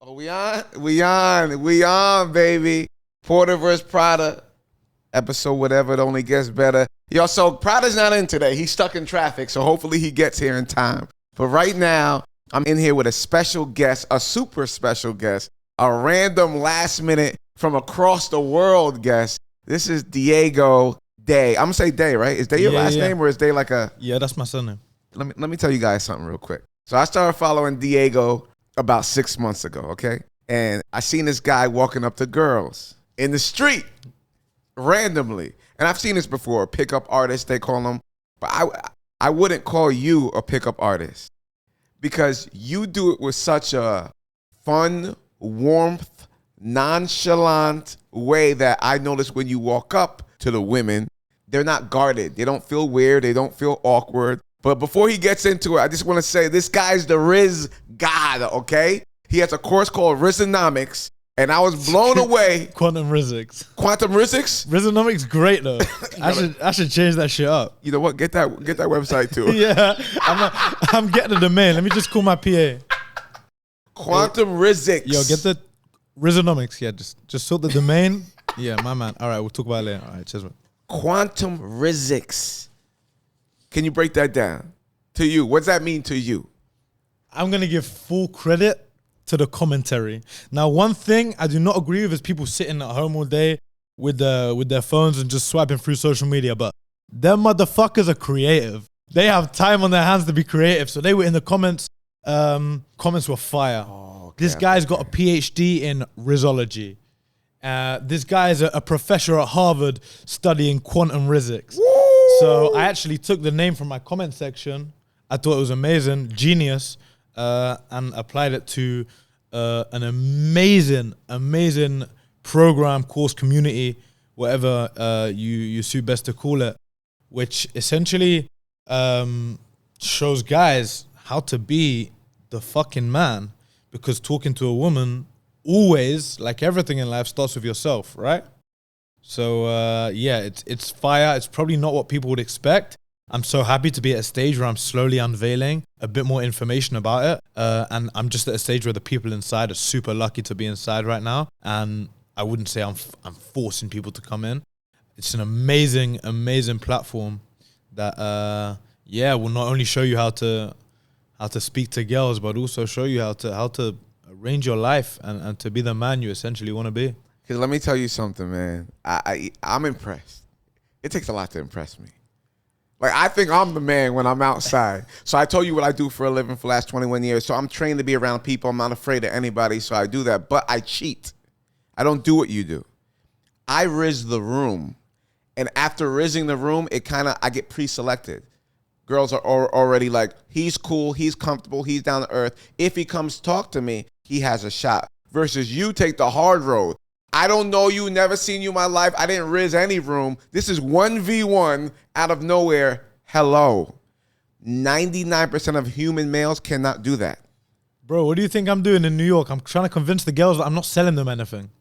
Oh, we on, baby. Porter vs. Prada. Episode whatever, it only gets better. Yo, so Prada's not in today. He's stuck in traffic, so hopefully he gets here in time. But right now, I'm in here with a special guest, a super special guest, a random last minute from across the world guest. This is Diego Day. I'm gonna say Day, right? Is Day your last name, or is Day like a... Yeah, that's my surname. Let me tell you guys something real quick. So I started following Diego about 6 months ago, okay? And I seen this guy walking up to girls in the street randomly. And I've seen this before, pickup artist, they call them. But I wouldn't call you a pickup artist because you do it with such a fun, warmth, nonchalant way that I notice when you walk up to the women, they're not guarded. They don't feel weird. They don't feel awkward. But before he gets into it, I just want to say this guy's the Riz God, okay? He has a course called Rizonomics, and I was blown away. Quantum Rizics. Quantum Rizics? Rizonomics great though. I should change that shit up. You know what? Get that website too. Yeah, I'm getting the domain. Let me just call my PA. Quantum Rizics. Yo, get the Rizonomics. Yeah, just sort the domain. Yeah, my man. All right, we'll talk about it later. All right, cheers, man. Quantum Rizics. Can you break that down? To you, what does that mean to you? I'm going to give full credit to the commentary. Now, one thing I do not agree with is people sitting at home all day with their phones and just swiping through social media. But them motherfuckers are creative. They have time on their hands to be creative. So they were in the comments. Comments were fire. Oh, okay, this guy's got a PhD in Rizology. This guy is a professor at Harvard studying quantum physics. So I actually took the name from my comment section. I thought it was amazing, genius, and applied it to an amazing program, course, community, whatever you see best to call it, which essentially shows guys how to be the fucking man, because talking to a woman always, like everything in life, starts with yourself, right? So yeah, it's fire. It's probably not what people would expect. I'm so happy to be at a stage where I'm slowly unveiling a bit more information about it. And I'm just at a stage where the people inside are super lucky to be inside right now. And I wouldn't say I'm forcing people to come in. It's an amazing platform that will not only show you how to speak to girls, but also show you how to arrange your life and to be the man you essentially want to be. Because let me tell you something, man. I'm impressed. It takes a lot to impress me. Like, I think I'm the man when I'm outside. So I told you what I do for a living for the last 21 years. So I'm trained to be around people. I'm not afraid of anybody, so I do that. But I cheat. I don't do what you do. I riz the room. And after rizzing the room, I get pre-selected. Girls are already like, he's cool, he's comfortable, he's down to earth. If he comes talk to me, he has a shot. Versus you take the hard road. I don't know you, never seen you in my life. I didn't riz any room. This is 1v1 out of nowhere. Hello. 99% of human males cannot do that. Bro, what do you think I'm doing in New York? I'm trying to convince the girls that I'm not selling them anything.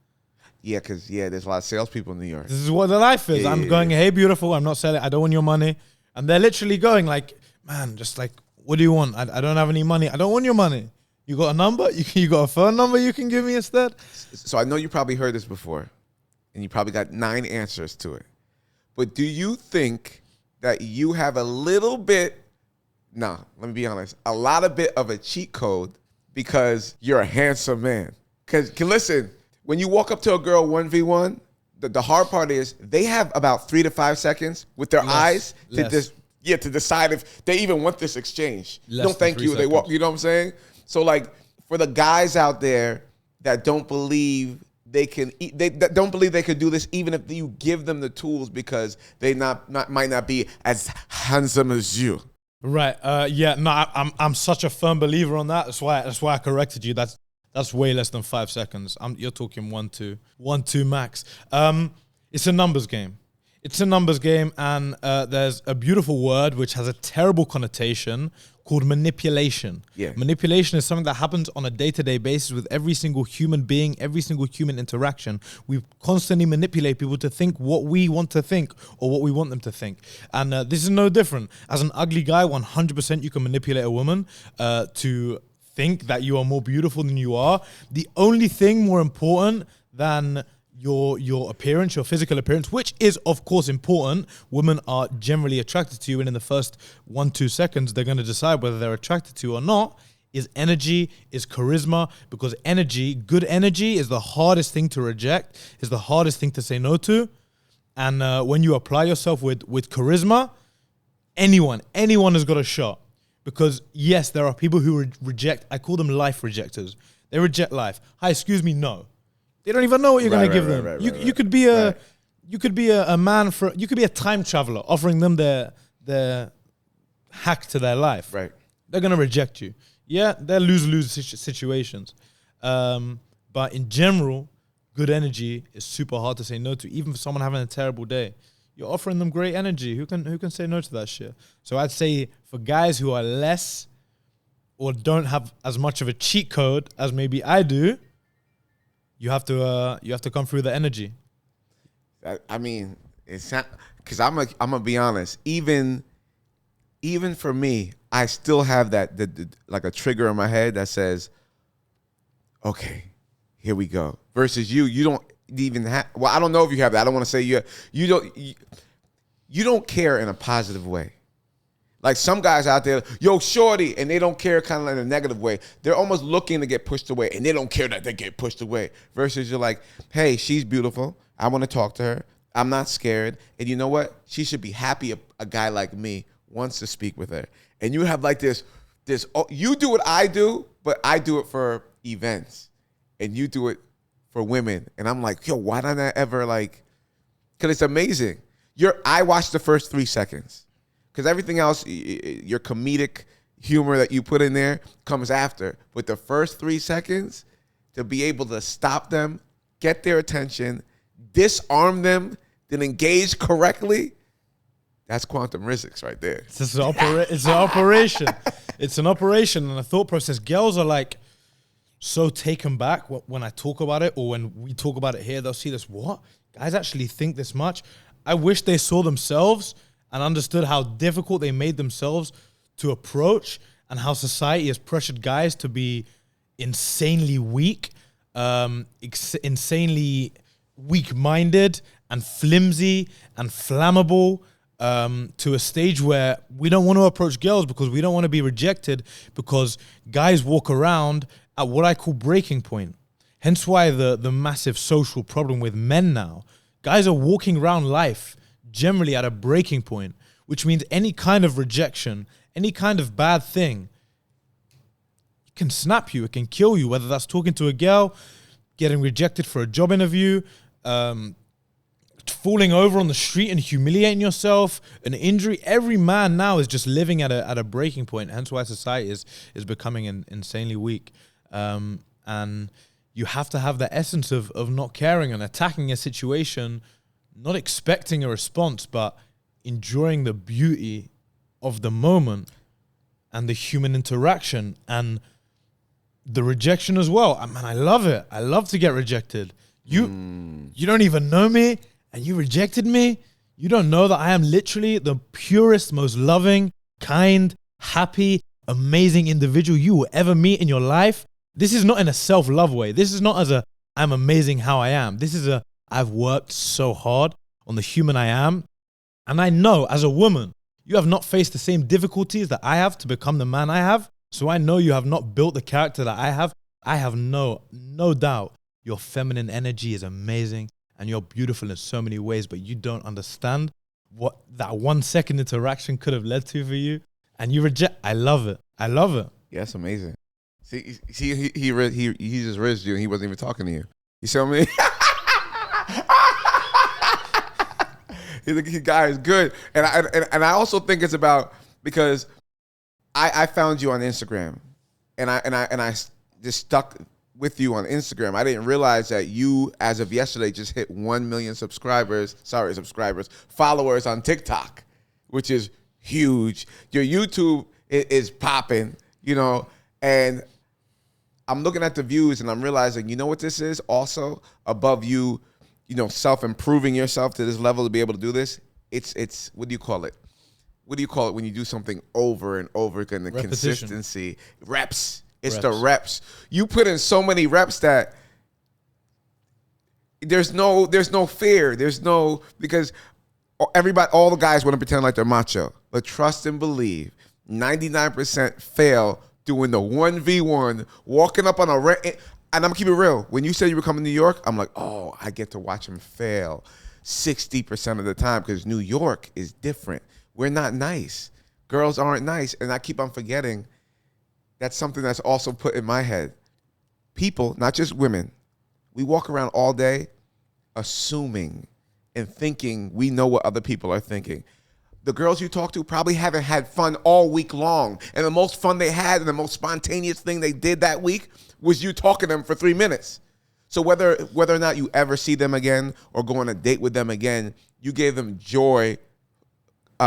Yeah, because, there's a lot of salespeople in New York. This is what the life is. I'm going, hey, beautiful, I'm not selling. I don't want your money. And they're literally going like, man, just like, what do you want? I don't have any money. I don't want your money. You got a number? You got a phone number you can give me instead? So I know you probably heard this before, and you probably got 9 answers to it. But do you think that you have a little bit, let me be honest, a lot of bit of a cheat code because you're a handsome man? Because listen, when you walk up to a girl 1v1, the hard part is they have about 3 to 5 seconds with their eyes to decide if they even want this exchange. No, thank you. They walk. You know what I'm saying? So like for the guys out there that don't believe they can do this, even if you give them the tools, because they might not be as handsome as you. Right. I'm such a firm believer on that. That's why I corrected you. That's way less than 5 seconds. You're talking 1, 2 max. It's a numbers game. And there's a beautiful word which has a terrible connotation called manipulation. Yeah. Manipulation is something that happens on a day-to-day basis with every single human being, every single human interaction. We constantly manipulate people to think what we want to think or what we want them to think. And this is no different. As an ugly guy, 100% you can manipulate a woman to think that you are more beautiful than you are. The only thing more important than your appearance, your physical appearance, which is of course important. Women are generally attracted to you, and in the first 1-2 seconds, they're going to decide whether they're attracted to you or not. Is energy, is charisma, because energy, good energy, is the hardest thing to reject, is the hardest thing to say no to. And when you apply yourself with charisma, anyone has got a shot. Because yes, there are people who reject. I call them life rejectors. They reject life. Hi, excuse me, no. They don't even know what you're going to give them. You could be a man you could be a time traveler offering them their hack to their life. Right. They're going to reject you. Yeah, they're lose-lose situations. But in general, good energy is super hard to say no to, even for someone having a terrible day. You're offering them great energy. Who can say no to that shit? So I'd say for guys who are less or don't have as much of a cheat code as maybe I do, you have to come through the energy. I mean, it's not, because I'm gonna be honest. Even for me, I still have that like a trigger in my head that says, "Okay, here we go." Versus you don't even have. Well, I don't know if you have that. I don't want to say you don't care in a positive way. Like some guys out there, yo, shorty, and they don't care kind of in a negative way. They're almost looking to get pushed away, and they don't care that they get pushed away. Versus you're like, hey, she's beautiful. I want to talk to her. I'm not scared. And you know what? She should be happy a guy like me wants to speak with her. And you have like this, you do what I do, but I do it for events. And you do it for women. And I'm like, yo, why don't I ever like, because it's amazing. I watched the first 3 seconds. Because everything else, your comedic humor that you put in there comes after. But the first 3 seconds, to be able to stop them, get their attention, disarm them, then engage correctly, that's quantum physics right there. It's an operation. It's an operation and a thought process. Girls are like so taken back when I talk about it, or when we talk about it here. They'll see this, what? Guys actually think this much? I wish they saw themselves and understood how difficult they made themselves to approach, and how society has pressured guys to be insanely weak, insanely weak-minded and flimsy and flammable, to a stage where we don't want to approach girls because we don't want to be rejected, because guys walk around at what I call breaking point. Hence why the massive social problem with men now. Guys are walking around life generally at a breaking point, which means any kind of rejection, any kind of bad thing, it can snap you, it can kill you, whether that's talking to a girl, getting rejected for a job interview, falling over on the street and humiliating yourself, an injury. Every man now is just living at a breaking point, hence why society is becoming insanely weak. And you have to have the essence of not caring and attacking a situation, not expecting a response, but enjoying the beauty of the moment and the human interaction and the rejection as well. Man, I love it. I love to get rejected. You don't even know me and you rejected me. You don't know that I am literally the purest, most loving, kind, happy, amazing individual you will ever meet in your life. This is not in a self-love way. This is not as a, I'm amazing how I am. This is a, I've worked so hard on the human I am. And I know as a woman, you have not faced the same difficulties that I have to become the man I have. So I know you have not built the character that I have. I have no doubt your feminine energy is amazing and you're beautiful in so many ways, but you don't understand what that 1 second interaction could have led to for you. And you reject. I love it. I love it. Yeah, that's amazing. See, he just rizzed you and he wasn't even talking to you. You see what I mean? The guy is good. And I also think it's about, because I found you on Instagram and I just stuck with you on Instagram. I didn't realize that you, as of yesterday, just hit 1 million followers on TikTok, which is huge. Your YouTube is popping, you know, and I'm looking at the views and I'm realizing, you know what this is also above you, you know, self-improving yourself to this level to be able to do this? It's what do you call it? What do you call it when you do something over and over again? The Repetition. Consistency, reps. It's the reps. You put in so many reps that there's no fear. Because all the guys want to pretend like they're macho. But trust and believe, 99% fail doing the 1v1, walking up on a and I'm gonna keep it real. When you said you were coming to New York, I'm like, oh, I get to watch him fail 60% of the time because New York is different. We're not nice. Girls aren't nice. And I keep on forgetting that's something that's also put in my head. People, not just women, we walk around all day assuming and thinking we know what other people are thinking. The girls you talk to probably haven't had fun all week long. And the most fun they had and the most spontaneous thing they did that week was you talking to them for 3 minutes. So whether or not you ever see them again or go on a date with them again, you gave them joy,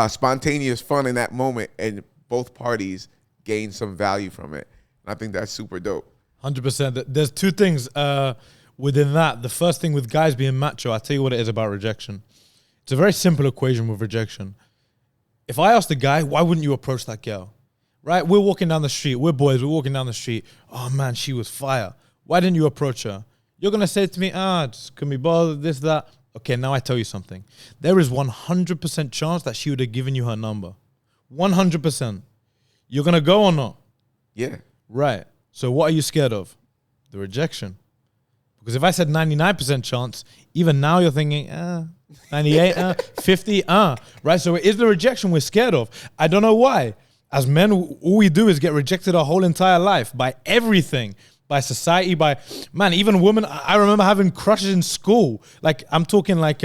spontaneous fun in that moment, and both parties gained some value from it. And I think that's super dope. 100%. There's two things within that. The first thing with guys being macho, I'll tell you what it is about rejection. It's a very simple equation with rejection. If I asked the guy, why wouldn't you approach that girl? Right? We're walking down the street. We're boys. We're walking down the street. Oh, man, she was fire. Why didn't you approach her? You're going to say to me, just couldn't be bothered, this, that. Okay, now I tell you something. There is 100% chance that she would have given you her number. 100%. You're going to go or not? Yeah. Right. So what are you scared of? The rejection. Because if I said 99% chance, even now you're thinking, 98, 50, right? So it is the rejection we're scared of. I don't know why. As men, all we do is get rejected our whole entire life by everything, by society, by, man, even women. I remember having crushes in school. Like, I'm talking like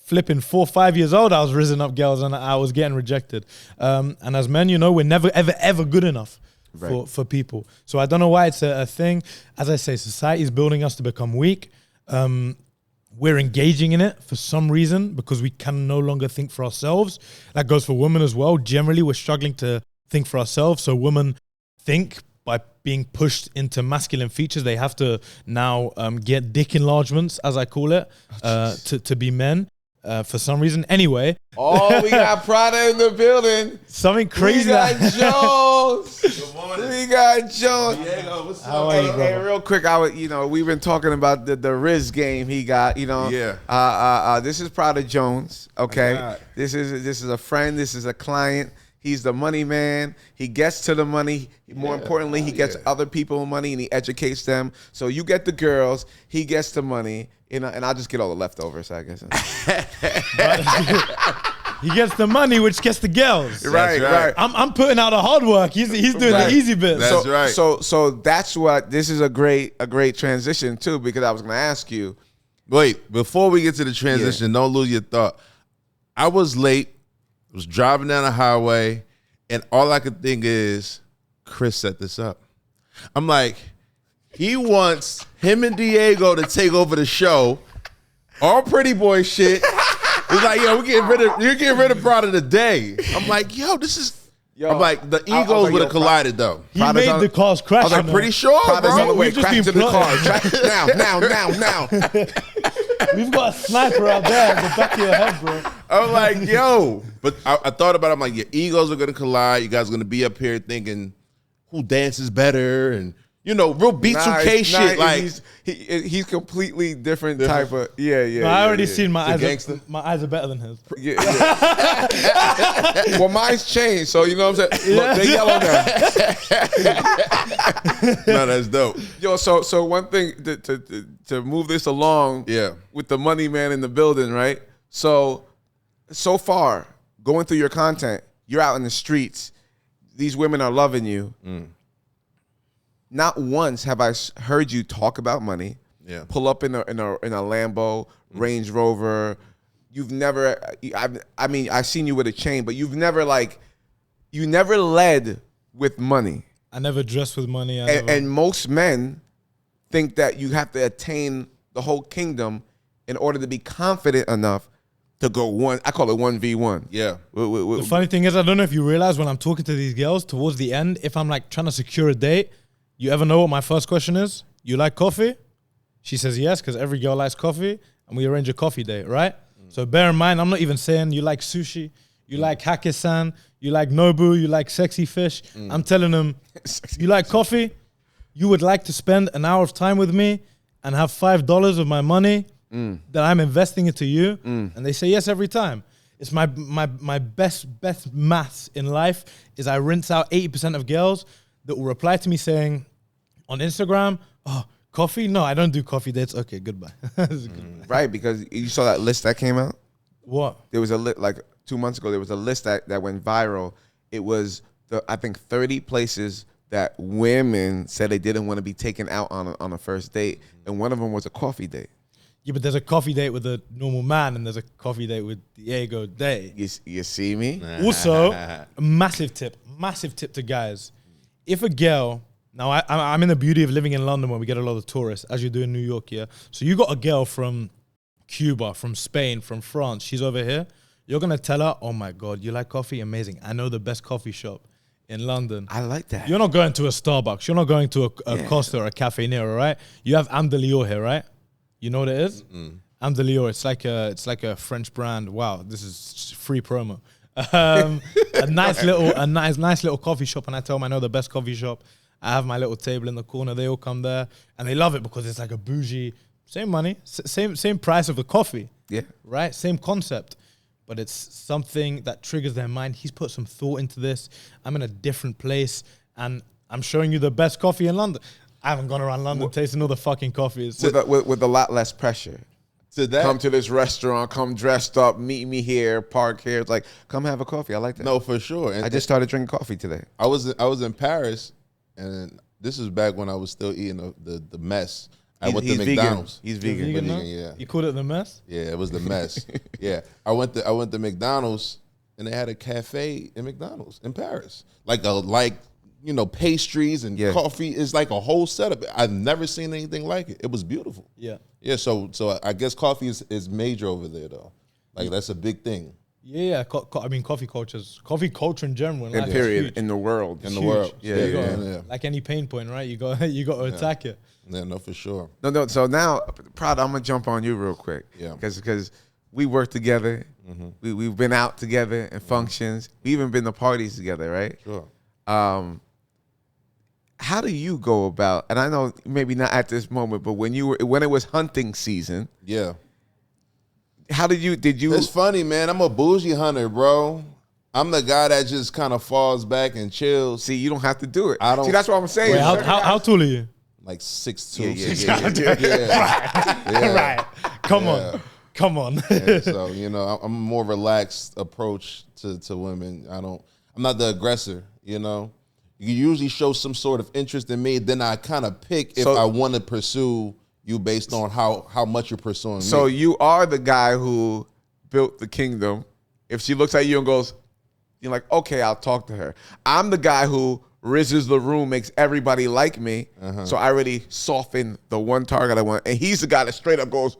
flipping 4 or 5 years old, I was rising up girls and I was getting rejected. And as men, we're never, ever, ever good enough. Right. For people. So I don't know why it's a thing. As I say, society is building us to become weak. We're engaging in it for some reason because we can no longer think for ourselves. That goes for women as well. Generally, we're struggling to think for ourselves. So women think by being pushed into masculine features, they have to now get dick enlargements, as I call it, to be men. For some reason. Anyway. Oh, we got Prada in the building. Something crazy. We got Jones. Good morning. We got Jones. Diego, what's up? Hey, real quick, we've been talking about the Riz game he got, Yeah. This is Prada Jones, okay? This is a friend. This is a client. He's the money man. He gets to the money. More importantly, he gets other people money and he educates them. So you get the girls, he gets the money, and I'll just get all the leftovers, I guess. He gets the money, which gets the girls. Right. I'm putting out the hard work. He's doing the easy bit. That's right. So that's what this is a great transition too, because I was going to ask you. Wait, before we get to the transition, don't lose your thought. I was late. I was driving down the highway, and all I could think is, Chris set this up. I'm like, he wants him and Diego to take over the show. All pretty boy shit. He's like, yo, you're getting rid of Prada today. I'm like, yo, this is. I'm like, the egos would have collided though. He made the cars crash. I'm pretty sure, Prada's bro. on the way. Crash into the car. Now. We've got a sniper out there at the back of your head, bro. I'm like, yo. But I thought about it. I'm like, your egos are going to collide. You guys are going to be up here thinking who dances better and, real B2K shit. Like he's completely different type of, yeah. I already seen my eyes. Gangster. My eyes are better than his. Yeah. Well, mine's changed, so you know what I'm saying? Look, they yellow now. No, that's dope. Yo, so one thing to move this along with the money man in the building, right? So far, going through your content, you're out in the streets. These women are loving you. Not once have I heard you talk about money. Yeah. Pull up in a Lambo, Range Rover. You've never. I've seen you with a chain, but you never led with money. I never dressed with money. And most men think that you have to attain the whole kingdom in order to be confident enough to go one. I call it 1v1. Yeah. The funny thing is, I don't know if you realize when I'm talking to these girls towards the end, if I'm like trying to secure a date, you ever know what my first question is? You like coffee? She says yes, because every girl likes coffee, and we arrange a coffee date, right? So bear in mind, I'm not even saying you like sushi, you like Hakisan, you like Nobu, you like sexy fish. I'm telling them, you like coffee? you would like to spend an hour of time with me and have $5 of my money that I'm investing into you? And they say yes every time. It's my best maths in life is I rinse out 80% of girls that will reply to me saying on Instagram, oh, coffee? No, I don't do coffee dates. Okay, goodbye. Right, because you saw that list that came out? What? There was a like 2 months ago, there was a list that went viral. It was, I think, 30 places that women said they didn't want to be taken out on a first date. And one of them was a coffee date. Yeah, but there's a coffee date with a normal man and there's a coffee date with Diego Day. You see me? Also, a massive tip to guys. If a girl, now I'm in the beauty of living in London where we get a lot of tourists, as you do in New York, yeah? So you got a girl from Cuba, from Spain, from France, she's over here. You're going to tell her, oh my God, you like coffee? Amazing. I know the best coffee shop in London. I like that. You're not going to a Starbucks. You're not going to a Costa or a Cafe Nero, right? You have Am de Lior here, right? You know what it is? Am de Lior. It's like a French brand. Wow, this is free promo. A nice little coffee shop, and I tell them I know the best coffee shop. I have my little table in the corner. They all come there, and they love it because it's like a bougie, same money, same price of the coffee. Yeah. Right? Same concept. But it's something that triggers their mind. He's put some thought into this. I'm in a different place, and I'm showing you the best coffee in London. I haven't gone around London tasting all the fucking coffees. With a lot less pressure. To that, come to this restaurant, come dressed up, meet me here, park here. It's like, come have a coffee. I like that. No, for sure. And I just started drinking coffee today. I was in Paris, and this is back when I was still eating the mess. I went to McDonald's. He's vegan. Vegan, Yeah. You called it the mess? Yeah, it was the mess. Yeah, I went to McDonald's, and they had a cafe in McDonald's in Paris, like pastries and coffee. It's like a whole setup. I've never seen anything like it. It was beautiful. Yeah. Yeah. So I guess coffee is major over there though. Like that's a big thing. Yeah. I mean, coffee culture in general. In period, in the world. In the world. Yeah. Like any pain point, right? You got to attack it. Yeah, no, for sure. No. So now, Prada, I'm gonna jump on you real quick. Yeah. Because we work together. Mm-hmm. We've been out together in functions. We even been to parties together, right? Sure. How do you go about? And I know maybe not at this moment, but when it was hunting season. Yeah. How did you? It's funny, man. I'm a bougie hunter, bro. I'm the guy that just kind of falls back and chills. See, you don't have to do it. I don't. See, that's what I'm saying. Wait, how tall are you? Like 6'2". Yeah. Right. Come on. Yeah, so I'm a more relaxed approach to women. I'm not the aggressor. You usually show some sort of interest in me, then I kind of pick if I want to pursue you based on how much you're pursuing me. So you are the guy who built the kingdom. If she looks at you and goes, you're like, okay, I'll talk to her. I'm the guy who rizzes the room, makes everybody like me. So I already soften the one target I want. And he's the guy that straight up goes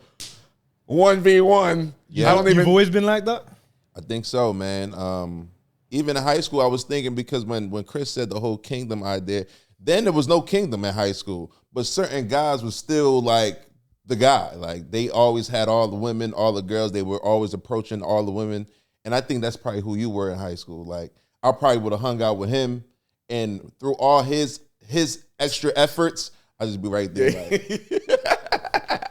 1v1. Yeah. You've always been like that? I think so, man. Even in high school, I was thinking, because when Chris said the whole kingdom idea, then there was no kingdom in high school. But certain guys were still like the guy. Like they always had all the women, all the girls. They were always approaching all the women. And I think that's probably who you were in high school. Like I probably would have hung out with him, and through all his extra efforts, I'd just be right there. Like,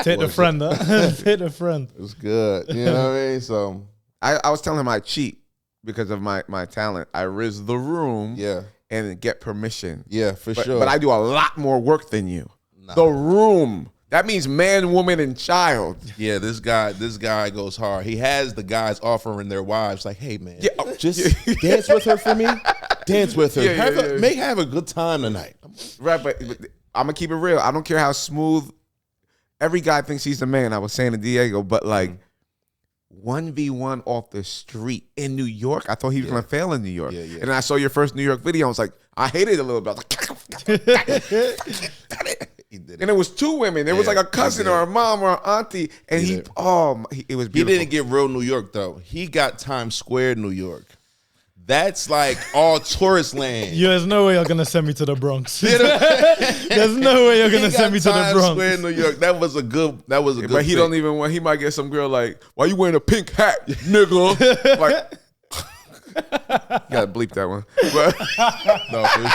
take the friend, huh? Take the friend. It was good. You know what I mean? So I was telling him I cheat because of my talent. I rizz the room. Yeah. And get permission. Yeah, for sure. But I do a lot more work than you. Nah. The room. That means man, woman, and child. Yeah, this guy goes hard. He has the guys offering their wives like, hey man, just dance with her for me. Dance with her. Have a good time tonight. Right, but I'm gonna keep it real. I don't care how smooth. Every guy thinks he's the man. I was saying to Diego, but like 1v1 off the street in New York. I thought he was gonna fail in New York. Yeah. And then I saw your first New York video. I was like, I hated it a little bit. I was like, and it was two women. It was like a cousin or a mom or an auntie. And it was beautiful. He didn't get real New York though. He got Times Square, New York. That's like all tourist land. There's no way you're gonna send me to the Bronx. There's no way you're gonna send me to the Bronx. Times Square, New York. That was a good. But he don't even want. He might get some girl like, "Why you wearing a pink hat, nigga?" Like, You gotta bleep that one. But No, for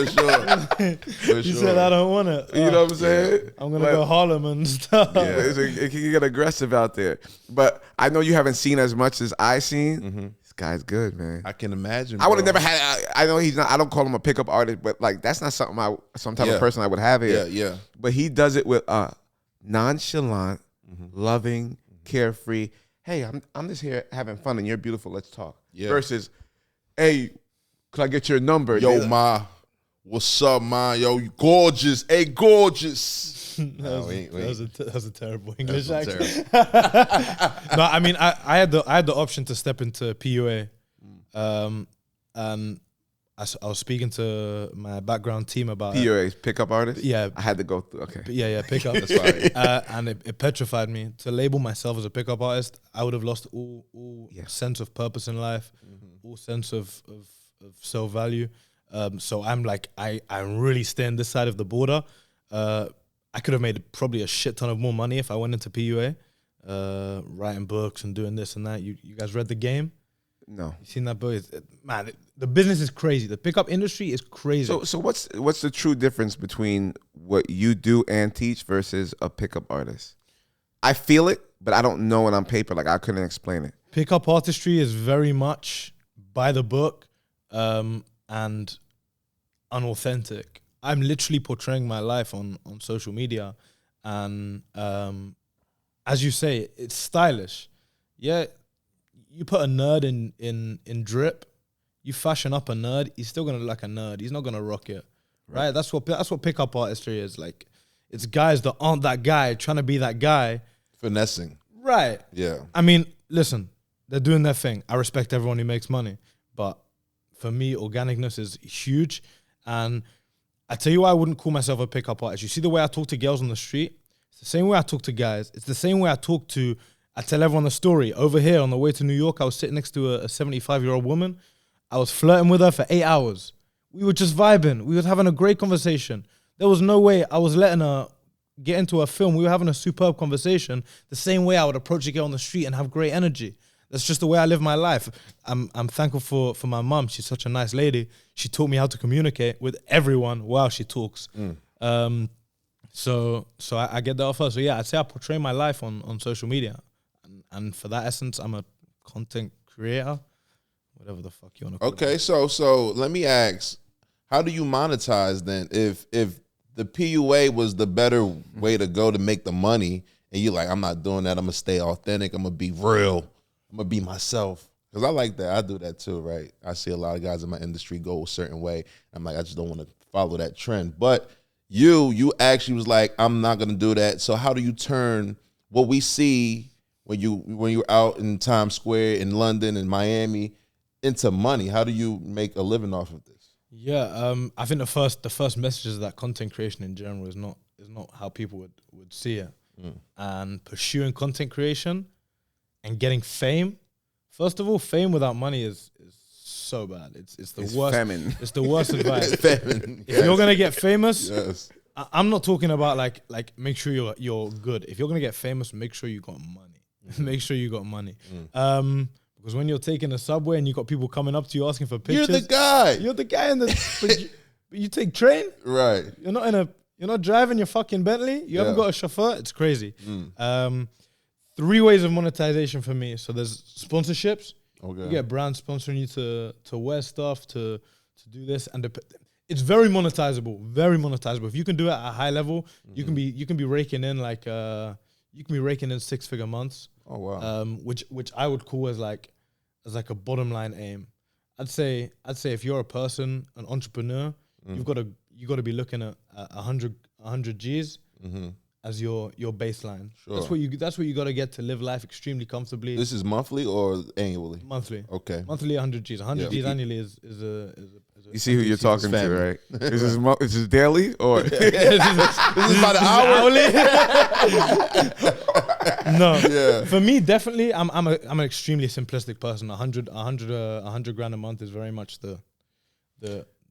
sure. You said I don't want it. you know what I'm saying? I'm gonna go Harlem and stuff. Yeah, it can get aggressive out there. But I know you haven't seen as much as I seen. This guy's good, man. I can imagine. I would have bro. never had. I know he's not. I don't call him a pickup artist, but like that's not something some type of person I would have here. Yeah. But he does it with nonchalant, loving, carefree. Hey, I'm just here having fun, and you're beautiful. Let's talk. Yeah. Versus, hey, could I get your number? Yo, ma, what's up, ma? Yo, you gorgeous. Hey, gorgeous. That was a terrible English That's accent. No, I mean, I had the option to step into PUA, and I was speaking to my background team about PUA's pickup artist. Yeah, I had to go through. Okay. yeah, pickup. That's fine. And it petrified me to label myself as a pickup artist. I would have lost all sense of purpose in life, all sense of self-value. So I'm like, I'm really staying this side of the border. I could have made probably a shit ton of more money if I went into PUA, writing books and doing this and that. You guys read The Game? No. You seen that book? Man, the business is crazy. The pickup industry is crazy. So what's the true difference between what you do and teach versus a pickup artist? I feel it, but I don't know it on paper. Like I couldn't explain it. Pickup artistry is very much by the book and unauthentic. I'm literally portraying my life on social media, and as you say, it's stylish. Yeah, you put a nerd in drip, you fashion up a nerd, he's still gonna look like a nerd. He's not gonna rock it, right? That's what pickup artistry is like. It's guys that aren't that guy trying to be that guy, Finessing. right? Yeah. I mean, listen, they're doing their thing. I respect everyone who makes money, but for me, organicness is huge. And I tell you why I wouldn't call myself a pickup artist. You see the way I talk to girls on the street? It's the same way I talk to guys. It's the same way I tell everyone the story. Over here on the way to New York, I was sitting next to a 75-year-old woman. I was flirting with her for 8 hours. We were just vibing. We were having a great conversation. There was no way I was letting her get into a film. We were having a superb conversation the same way I would approach a girl on the street and have great energy. That's just the way I live my life. I'm thankful for my mom. She's such a nice lady. She taught me how to communicate with everyone while she talks. So I get that off her. So yeah, I'd say I portray my life on social media. And for that essence, I'm a content creator, whatever the fuck you want to call it. Okay, so let me ask, how do you monetize then? If the PUA was the better way to go to make the money, and you're like, I'm not doing that, I'm gonna stay authentic, I'm gonna be real, I'm gonna be myself. Because I like that. I do that too, right? I see a lot of guys in my industry go a certain way. I'm like, I just don't want to follow that trend. But you actually was like, I'm not gonna do that. So how do you turn what we see when you're out in Times Square in London and Miami into money? How do you make a living off of this? Yeah, I think the first message is that content creation in general is not how people would see it. And pursuing content creation and getting fame. First of all, fame without money is so bad. It's the worst. Famine. It's the worst advice. Famine. If you're gonna get famous, Yes. I'm not talking about like make sure you're good. If you're gonna get famous, make sure you got money. Make sure you got money. Because when you're taking a subway and you got people coming up to you asking for pictures, You're the guy. You're the guy in the. but you take train. Right. You're not driving your fucking Bentley. You haven't got a chauffeur. It's crazy. 3 ways of monetization for me. So there's sponsorships. Okay. You get brands sponsoring you to wear stuff, to do this, and it's very monetizable. Very monetizable. If you can do it at a high level, you can be raking in like 6-figure months. Oh wow. Which I would call as like a bottom line aim. I'd say if you're a person, an entrepreneur, you got to be looking at 100 G's as your baseline. Sure. That's what you got to get to live life extremely comfortably. This is monthly or annually? Monthly. Okay. Monthly 100 G's. 100 G's annually is a You see who you're talking to, family. right? Is this daily or? This is by the hour. No. Yeah. For me, definitely, I'm an extremely simplistic person. 100 grand a month is very much the.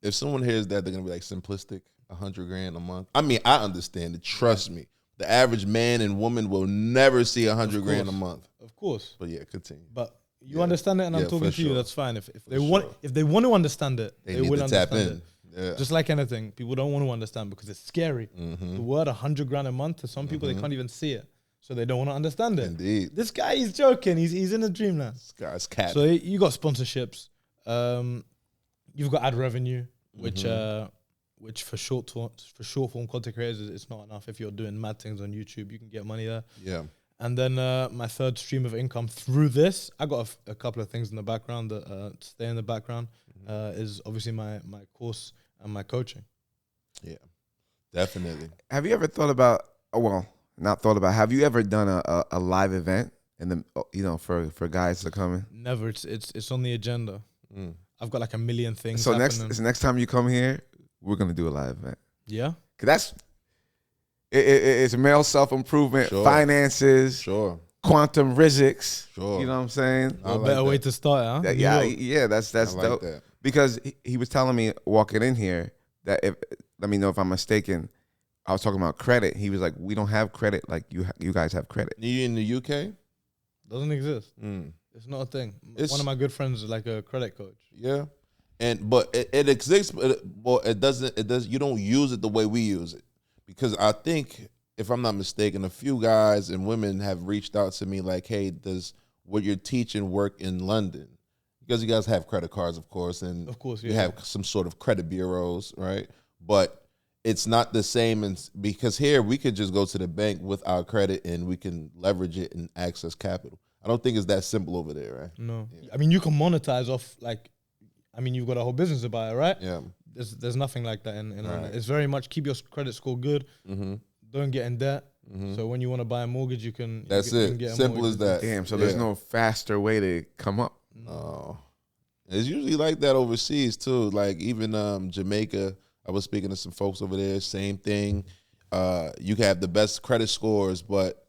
If someone hears that, they're gonna be like simplistic. 100 grand a month. I mean, I understand it. Trust me. The average man and woman will never see 100 grand a month. Of course. But yeah, continue. But You understand it, and I'm talking to you. sure. That's fine. If they want to understand it, they need will to understand tap in. it. Yeah. Just like anything, people don't want to understand because it's scary. The word 100 grand a month to some people, they can't even see it, so they don't want to understand it. Indeed. This guy, he's joking. He's in a dreamland. This guy's cat. So you got sponsorships. You've got ad revenue, which for short form content creators, it's not enough. If you're doing mad things on YouTube, you can get money there. Yeah. And then my third stream of income through this, I got a couple of things in the background that stay in the background, is obviously my course and my coaching. Yeah, definitely. Have you ever thought about? Have you ever done a live event and then for guys to come in? Never. It's on the agenda. I've got like a million things. So happening. next time you come here, we're gonna do a live event. Yeah, 'cause that's it's male self-improvement, finances, quantum physics. You know what I'm saying? A better way to start, huh? Yeah, that's like dope. that. Because he was telling me walking in here that let me know if I'm mistaken. I was talking about credit. He was like, "We don't have credit like you guys have credit." You in the UK? Doesn't exist. It's not a thing. One of my good friends is like a credit coach. Yeah, but it exists, but it doesn't. You don't use it the way we use it, because I think, if I'm not mistaken, a few guys and women have reached out to me like, "Hey, does what you're teaching work in London?" Because you guys have credit cards, of course, and you have some sort of credit bureaus, right? But it's not the same, because here we could just go to the bank with our credit and we can leverage it and access capital. I don't think it's that simple over there, right? No. Yeah. I mean, you can monetize off, you've got a whole business about it, right? Yeah. There's nothing like that in Right. It's very much keep your credit score good. Don't get in debt. So when you want to buy a mortgage, you can. That's you it. can get a Simple mortgage. as that. Damn. So there's no faster way to come up. No. It's usually like that overseas too. Like even Jamaica, I was speaking to some folks over there, same thing. You can have the best credit scores, but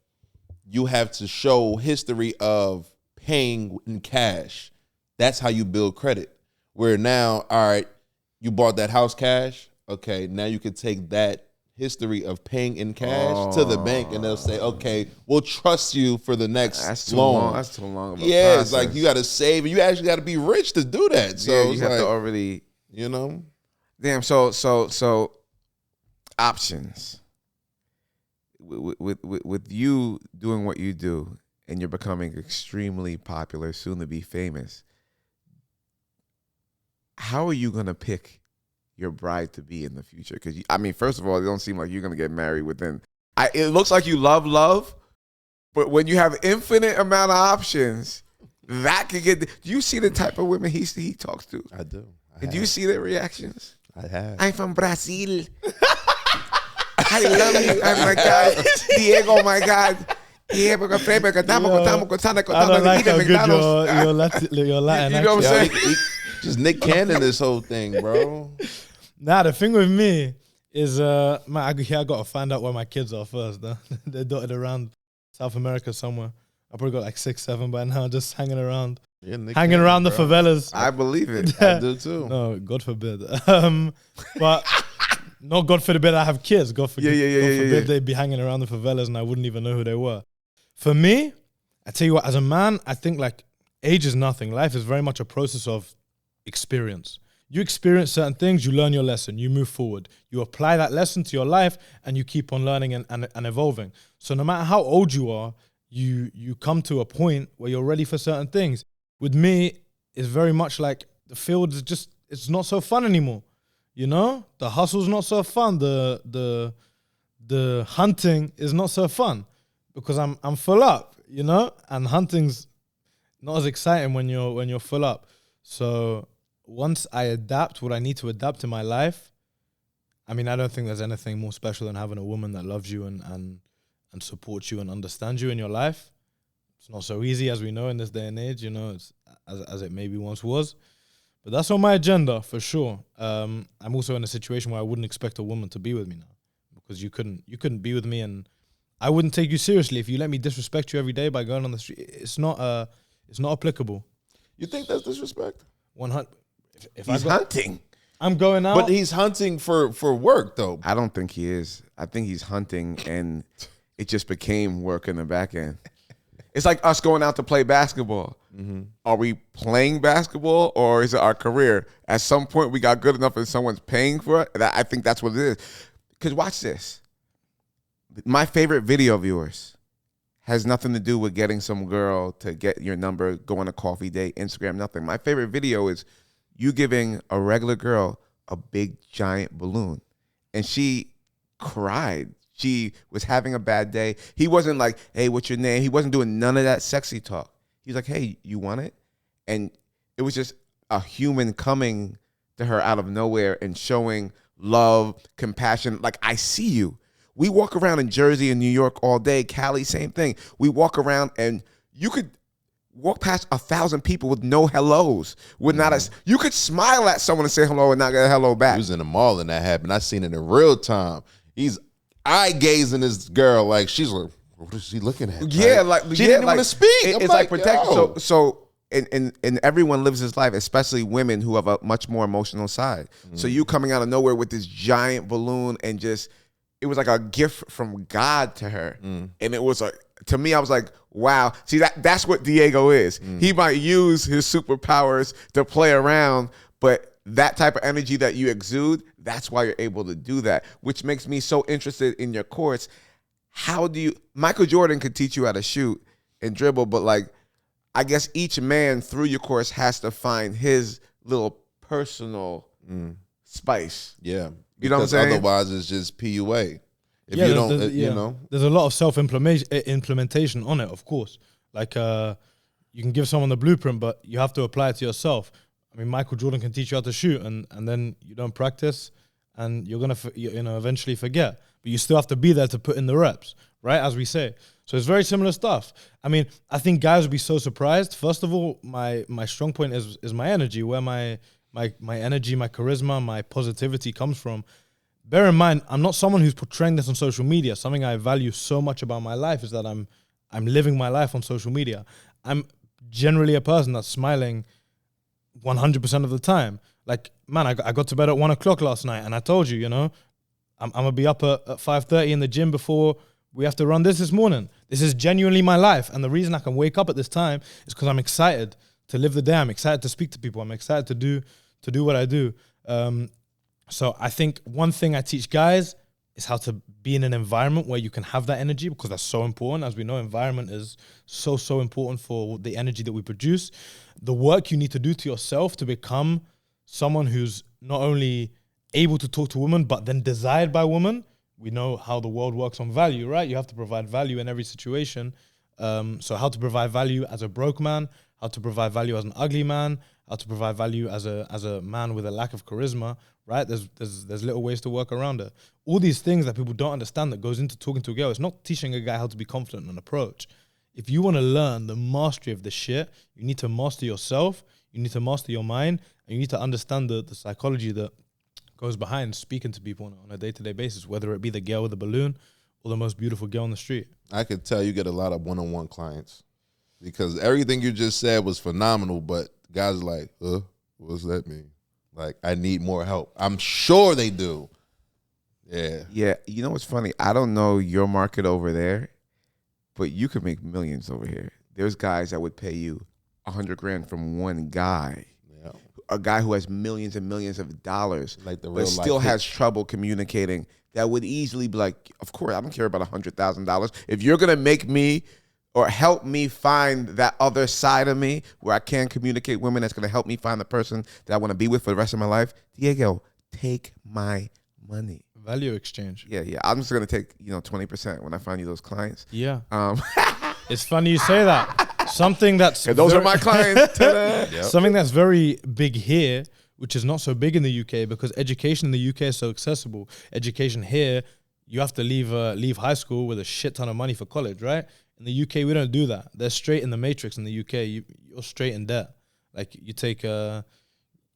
you have to show history of paying in cash. That's how you build credit. Where now, all right, you bought that house cash. Okay, now you can take that history of paying in cash to the bank, and they'll say, okay, we'll trust you for the next loan. That's too long of a Yeah, process. it's like you got to save, and you actually got to be rich to do that. So yeah, you it's have like, to already. Damn. So options. With you doing what you do, and you're becoming extremely popular, soon to be famous. How are you gonna pick your bride to be in the future? Because first of all, it don't seem like you're gonna get married within. It looks like you love, but when you have infinite amount of options, that could get. Do you see the type of women he talks to? I do. Do you see their reactions? I have. I'm from Brazil. I love you. Oh my God, Diego. Oh my God. Yeah, because I don't like how good your Latin. You know what I'm saying? Just Nick Cannon this whole thing, bro. Nah, the thing with me is, I got to find out where my kids are first. Though. They're dotted around South America somewhere. I probably got like 6, 7 by now, just hanging around. Yeah, hanging around the favelas. I believe it. I do too. No, God forbid. But no, God forbid I have kids. God forbid they'd be hanging around the favelas and I wouldn't even know who they were. For me, I tell you what, as a man, I think like age is nothing. Life is very much a process of experience. You experience certain things, you learn your lesson, you move forward. You apply that lesson to your life and you keep on learning and evolving. So no matter how old you are, you come to a point where you're ready for certain things. With me, it's very much like the field is just, it's not so fun anymore. You know? The hustle's not so fun. The hunting is not so fun because I'm full up, you know? And hunting's not as exciting when you're full up. So once I adapt what I need to adapt in my life, I don't think there's anything more special than having a woman that loves you and supports you and understands you in your life. It's not so easy, as we know, in this day and age, you know, it's as it maybe once was. But that's on my agenda, for sure. I'm also in a situation where I wouldn't expect a woman to be with me now because you couldn't be with me and I wouldn't take you seriously if you let me disrespect you every day by going on the street. It's not applicable. You think that's disrespect? 100. He's hunting. I'm going out. But he's hunting for work, though. I don't think he is. I think he's hunting, and it just became work in the back end. It's like us going out to play basketball. Are we playing basketball or is it our career? At some point, we got good enough and someone's paying for it. I think that's what it is. Because watch this. My favorite video of yours has nothing to do with getting some girl to get your number, go on a coffee date, Instagram, nothing. My favorite video is you giving a regular girl a big, giant balloon. And she cried. She was having a bad day. He wasn't like, hey, what's your name? He wasn't doing none of that sexy talk. He's like, hey, you want it? And it was just a human coming to her out of nowhere and showing love, compassion. Like, I see you. We walk around in Jersey and New York all day. Cali, same thing. We walk around and you could walk past 1,000 people with no hellos. With not a, you could smile at someone and say hello and not get a hello back. He was in the mall and that happened. I seen it in real time. He's eye gazing this girl like she's like, what is she looking at? Yeah, like she didn't want to speak. It's like protection. So and everyone lives his life, especially women who have a much more emotional side. So you coming out of nowhere with this giant balloon and just, it was like a gift from God to her. And it was like, to me, I was like, wow. See, that's what Diego is. He might use his superpowers to play around, but that type of energy that you exude, that's why you're able to do that, which makes me so interested in your course. How do you, Michael Jordan could teach you how to shoot and dribble, but like, I guess each man through your course has to find his little personal spice. Yeah. You know what I'm saying? Otherwise, it's just PUA. If Yeah, you don't, you know, there's a lot of self-implementation on it, of course. Like, you can give someone the blueprint, but you have to apply it to yourself. I mean, Michael Jordan can teach you how to shoot, and then you don't practice, and you're gonna eventually forget. But you still have to be there to put in the reps, right? As we say. So it's very similar stuff. I mean, I think guys would be so surprised. First of all, my strong point is my energy, where my energy, my charisma, my positivity comes from. Bear in mind, I'm not someone who's portraying this on social media. Something I value so much about my life is that I'm living my life on social media. I'm generally a person that's smiling 100% of the time. Like, man, I got to bed at 1 o'clock last night, and I told you, I'm gonna be up at 5:30 in the gym before we have to run this morning. This is genuinely my life, and the reason I can wake up at this time is because I'm excited to live the day. I'm excited to speak to people. I'm excited to do what I do. So I think one thing I teach guys is how to be in an environment where you can have that energy, because that's so important. As we know, environment is so important for the energy that we produce. The work you need to do to yourself to become someone who's not only able to talk to women, but then desired by women. We know how the world works on value, right? You have to provide value in every situation. So how to provide value as a broke man, how to provide value as an ugly man, how to provide value as a man with a lack of charisma, right? There's little ways to work around it. All these things that people don't understand that goes into talking to a girl. It's not teaching a guy how to be confident and approach. If you want to learn the mastery of the shit, you need to master yourself, you need to master your mind, and you need to understand the psychology that goes behind speaking to people on a day-to-day basis, whether it be the girl with the balloon or the most beautiful girl on the street. I could tell you get a lot of one-on-one clients because everything you just said was phenomenal, but guys are like, what does that mean? Like, I need more help. I'm sure they do. Yeah. Yeah. You know what's funny? I don't know your market over there, but you could make millions over here. There's guys that would pay you $100,000 from one guy. Yeah. A guy who has millions and millions of dollars, like the but real still life has trouble communicating. That would easily be like, of course, I don't care about $100,000. If you're gonna make me or help me find that other side of me where I can communicate women, that's gonna help me find the person that I want to be with for the rest of my life, Diego, take my money. Value exchange. Yeah. I'm just gonna take 20% when I find you those clients. Yeah. It's funny you say that. Something that's those are my clients. Yep. Something that's very big here, which is not so big in the UK, because education in the UK is so accessible. Education here, you have to leave high school with a shit ton of money for college, right? In the UK, we don't do that. They're straight in the matrix in the UK. You're straight in debt. Like, you take, in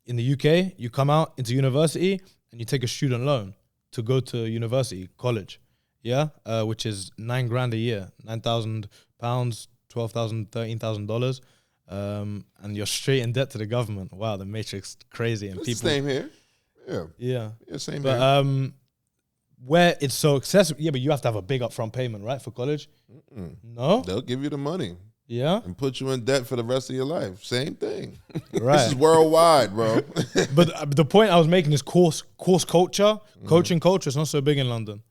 the UK, you come out into university and you take a student loan to go to university, college, yeah? Which is $9,000 a year, £9,000, $12,000, $13,000, and you're straight in debt to the government. Wow, the matrix crazy, and it's people. the same here. Yeah, yeah, same but, here. where it's so accessible. Yeah, but you have to have a big upfront payment, right, for college? No? They'll give you the money Yeah? and put you in debt for the rest of your life. Same thing. Right. This is worldwide, bro. But the point I was making is course culture, coaching culture is not so big in London.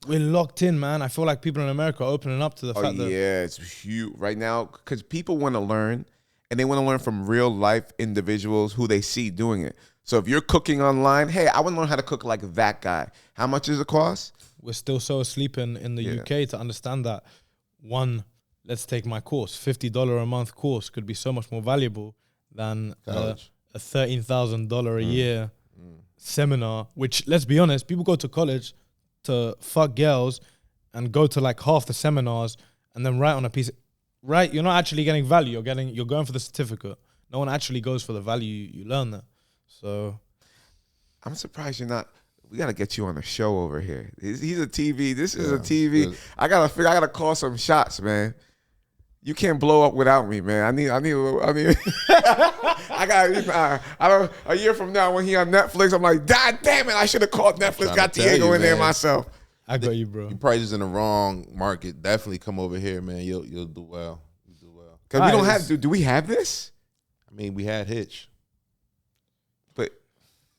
We're locked in, man. I feel like people in America are opening up to the fact that... yeah, it's huge right now because people want to learn, and they want to learn from real life individuals who they see doing it. So if you're cooking online, hey, I want to learn how to cook like that guy. How much does it cost? We're still so asleep in the UK to understand that let's take my course. $50 a month course could be so much more valuable than a $13,000 a year seminar, which, let's be honest, people go to college to fuck girls and go to like half the seminars and then write on a piece. Right, you're not actually getting value. You're going for the certificate. No one actually goes for the value you learn there. So I'm surprised you're not. We gotta get you on a show over here. He's a TV. This is a TV. I gotta call some shots, man. You can't blow up without me, man. I need a year from now when he on Netflix, I'm like, God damn it, I should have called Netflix, got Diego in there myself. I got you, bro. You probably just in the wrong market. Definitely come over here, man. You'll do well. You'll do well. Cause we don't have. Do we have this? I mean, we had Hitch. But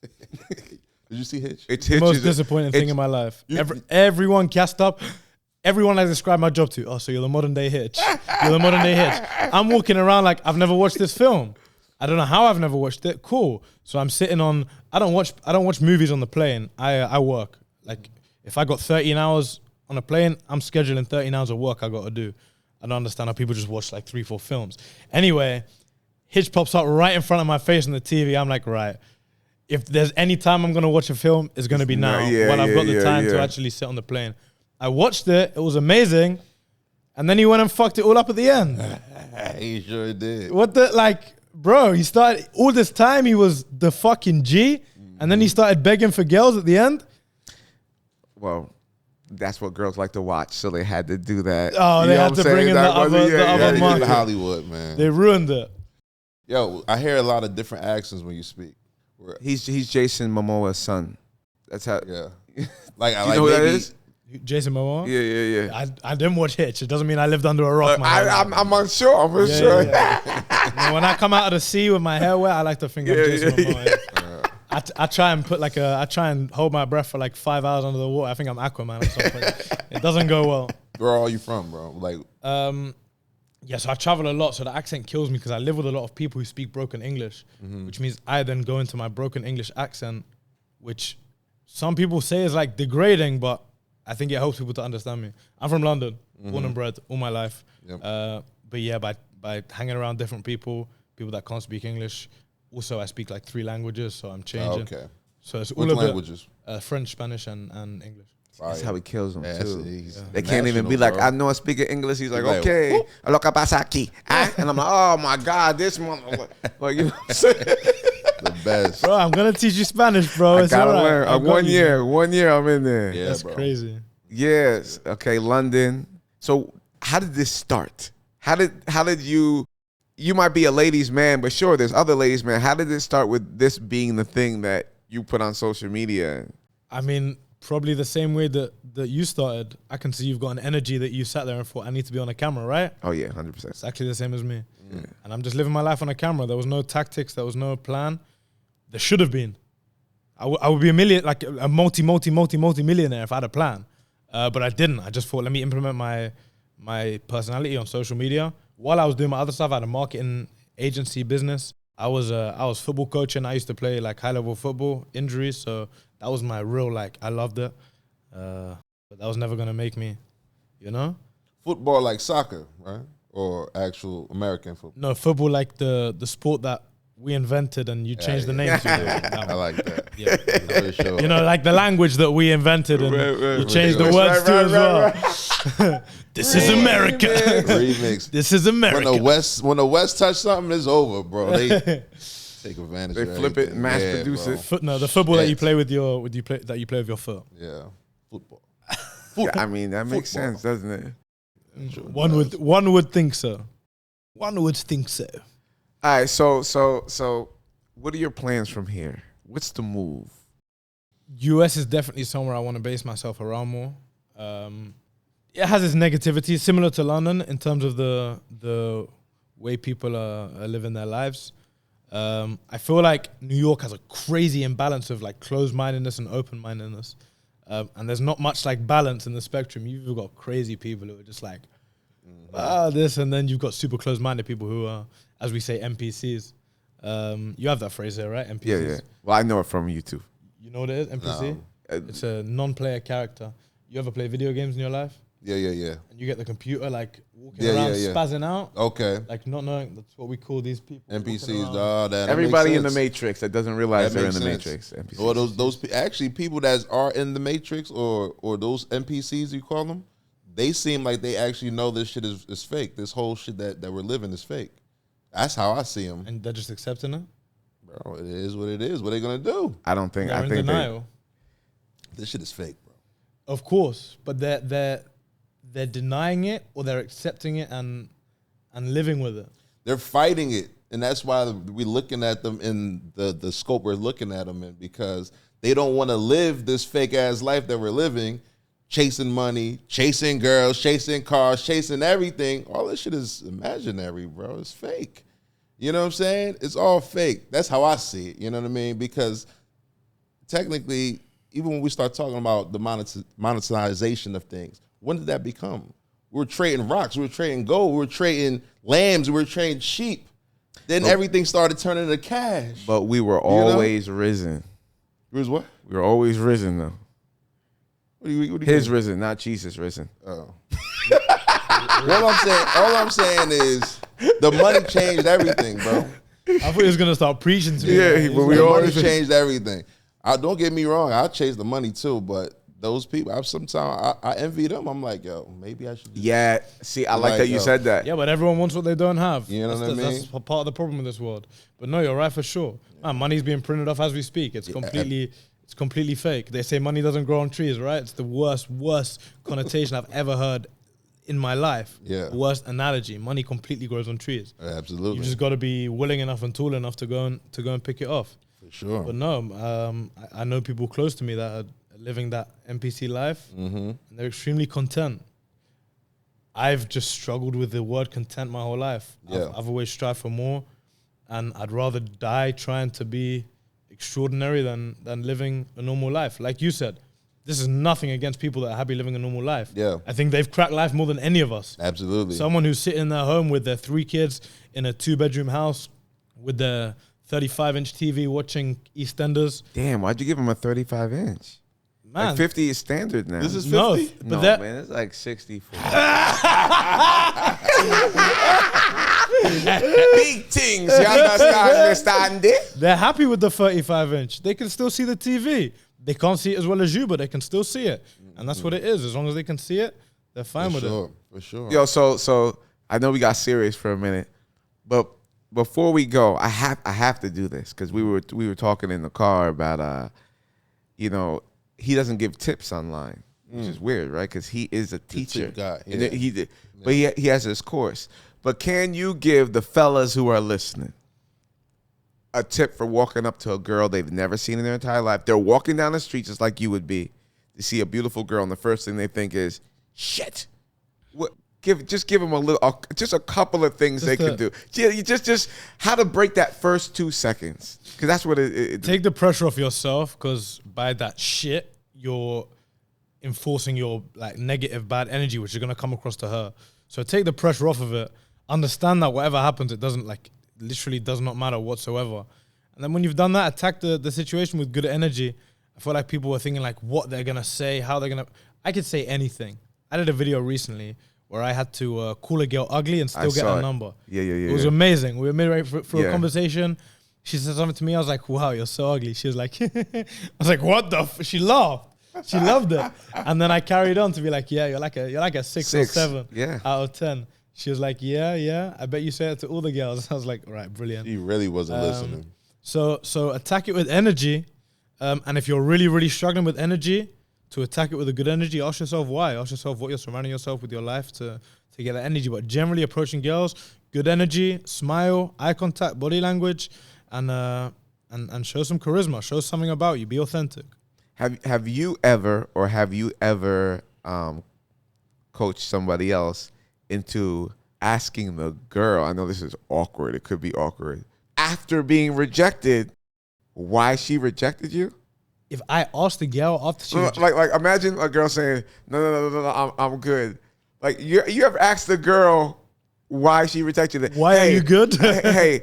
did you see Hitch? It's the most disappointing thing in my life. Everyone gassed up. Everyone I described my job to. Oh, so you're the modern day Hitch. You're the modern day Hitch. I'm walking around like I've never watched this film. I don't know how I've never watched it. Cool. So I'm sitting on. I don't watch movies on the plane. I work. Like if I got 13 hours on a plane, I'm scheduling 13 hours of work I got to do. I don't understand how people just watch like 3-4 films. Anyway, Hitch pops up right in front of my face on the TV. I'm like, right. If there's any time I'm gonna watch a film, it's gonna be now. When I've got the time to actually sit on the plane. I watched it. It was amazing. And then he went and fucked it all up at the end. He sure did. Bro, he started, all this time he was the fucking G, and then he started begging for girls at the end. Well, that's what girls like to watch, so they had to do that. Oh, they had to bring in the other market. Hollywood, man. They ruined it. Yo, I hear a lot of different accents when you speak. He's Jason Momoa's son. That's how. Yeah. Like, you know who that is? Jason Momoa? Yeah. I didn't watch Hitch. It doesn't mean I lived under a rock. I'm unsure. I'm unsure. Yeah. When I come out of the sea with my hair wet, I like to think I'm Jason Momoa. I try and I try and hold my breath for like 5 hours under the water. I think I'm Aquaman or something. It doesn't go well. Where are you from, bro? Like, so I travel a lot, so the accent kills me because I live with a lot of people who speak broken English, which means I then go into my broken English accent, which some people say is like degrading, but I think it helps people to understand me. I'm from London, born and bred all my life. Yep. But yeah, by hanging around different people that can't speak English. Also, I speak like 3 languages, so I'm changing. Okay. So it's Which all languages? French, Spanish, and English. That's how he kills them too. They National, can't even be like, bro. I know I speak English. He's like, okay, lo que pasa aquí? And I'm like, oh my God, this motherfucker. Like, you know what I'm saying? The best. Bro, I'm gonna teach you Spanish, bro. I gotta learn. 1 year I'm in there. Yeah, That's bro. crazy. Yes. Okay, London. So how did this start? How did you might be a ladies' man, but sure, there's other ladies' man. How did it start with this being the thing that you put on social media? I mean, probably the same way that you started. I can see you've got an energy that you sat there and thought, I need to be on a camera, right? Oh yeah, 100%. It's actually the same as me. And I'm just living my life on a camera. There was no tactics. There was no plan. There should have been. I would be a multi-millionaire if I had a plan. But I didn't. I just thought, let me implement my personality on social media. While I was doing my other stuff, I had a marketing agency business. I was football coaching. I used to play like high-level football, injuries. So that was my real, I loved it. But that was never going to make me, you know? Football like soccer, right? Or actual American football? No, football like the sport that we invented and you changed the name to. I like that. Yeah. For sure. You know, like the language that we invented and you changed the words to as well. This is America. Remix. This is America. When the West touch something, it's over, bro. They take advantage. They flip it, mass produce it. The football that you play with your foot. Yeah, football. Yeah, I mean that makes sense, doesn't it? One would think so. One would think so. All right, so what are your plans from here? What's the move? US is definitely somewhere I want to base myself around more. It has its negativity, similar to London in terms of the way people are living their lives. I feel like New York has a crazy imbalance of like closed-mindedness and open-mindedness. And there's not much like balance in the spectrum. You've got crazy people who are just like, this, and then you've got super close-minded people who are, as we say, NPCs. You have that phrase there, right? NPCs. Yeah. Well, I know it from YouTube. You know what it is? NPC? No. It's a non-player character. You ever play video games in your life? Yeah. And you get the computer like walking around spazzing out. Okay. Like not knowing, that's what we call these people. NPCs, that Everybody makes in the sense. Matrix that doesn't realize That they're in the makes Matrix. sense. NPCs. Or those actually people that are in the Matrix or those NPCs you call them, they seem like they actually know this shit is fake. This whole shit that we're living is fake. That's how I see them. And they're just accepting it? Bro, it is what it is. What are they gonna do? I don't think. They're I in think denial. This shit is fake, bro. Of course, but they're denying it or they're accepting it and living with it. They're fighting it, and that's why we're looking at them in the scope we're looking at them in, because they don't want to live this fake ass life that we're living, chasing money, chasing girls, chasing cars, chasing everything. All this shit is imaginary, bro. It's fake. You know what I'm saying? It's all fake. That's how I see it. You know what I mean? Because technically, even when we start talking about the monetization of things, when did that become? We were trading rocks, we were trading gold, we were trading lambs, we were trading sheep. Then everything started turning to cash. But we were always risen. It was what? We were always risen, though. What do you His mean? risen, not Jesus risen. Oh. all I'm saying is the money changed everything, bro. I thought he was gonna start preaching to me. Yeah, but we The money always changed everything. Don't get me wrong, I chase the money too, but those people, sometimes I envy them. I'm like, yo, maybe I should. Yeah, see, I like Like, that you yo. said that. Yeah, but everyone wants what they don't have. You know what I mean? That's part of the problem with this world. But no, you're right for sure. Man, money's being printed off as we speak. It's completely fake. They say money doesn't grow on trees, right? It's the worst connotation I've ever heard in my life. Yeah. Worst analogy. Money completely grows on trees. Absolutely. You just got to be willing enough and tall enough to go and pick it off. For sure. But no, I know people close to me that are living that NPC life, and they're extremely content. I've just struggled with the word content my whole life. Yeah. I've always strived for more, and I'd rather die trying to be extraordinary than living a normal life. Like you said, this is nothing against people that are happy living a normal life. Yeah. I think they've cracked life more than any of us. Absolutely. Someone who's sitting in their home with their 3 kids in a 2-bedroom house with their 35-inch TV watching EastEnders. Damn, why'd you give him a 35-inch? Man, Like 50 is standard now. This is 50? no, but no, that, man, it's like 64. Big things, you understand it? they're happy with the 35-inch. They can still see the TV. They can't see it as well as you, but they can still see it. And that's what it is. As long as they can see it, they're fine with it. For sure. Yo, so I know we got serious for a minute, but before we go, I have to do this because we were talking in the car about he doesn't give tips online, which is weird, right? Because he is a teacher. tip guy, And yeah. but he has his course. But can you give the fellas who are listening a tip for walking up to a girl they've never seen in their entire life? They're walking down the street just like you would be. They see a beautiful girl, and the first thing they think is, shit. Just give them just a couple of things they can do. Yeah, you just how to break that first 2 seconds, because that's what it. Take the pressure off yourself, because by that shit, you're enforcing your like negative, bad energy, which is gonna come across to her. So take the pressure off of it. Understand that whatever happens, it doesn't literally does not matter whatsoever. And then when you've done that, attack the situation with good energy. I feel like people were thinking like what they're gonna say, how they're gonna. I could say anything. I did a video recently where I had to call a girl ugly and still get her number. Yeah. It was amazing. We were midway for a conversation. She said something to me. I was like, wow, you're so ugly. She was like, I was like, what the She laughed. She loved it. And then I carried on to be like, yeah, you're like a 6 or 7 out of 10. She was like, yeah. I bet you say it to all the girls. I was like, all right, brilliant. He really wasn't listening. So attack it with energy. And if you're really, really struggling with energy, to attack it with a good energy, ask yourself why. Ask yourself what you're surrounding yourself with your life to get that energy. But generally approaching girls, good energy, smile, eye contact, body language, and show some charisma. Show something about you. Be authentic. Have you ever coached somebody else into asking the girl? I know this is awkward. It could be awkward after being rejected. Why she rejected you? If I asked the girl after she like imagine a girl saying no, I'm good. Like you ever asked the girl why she rejected you? Why are you good? hey,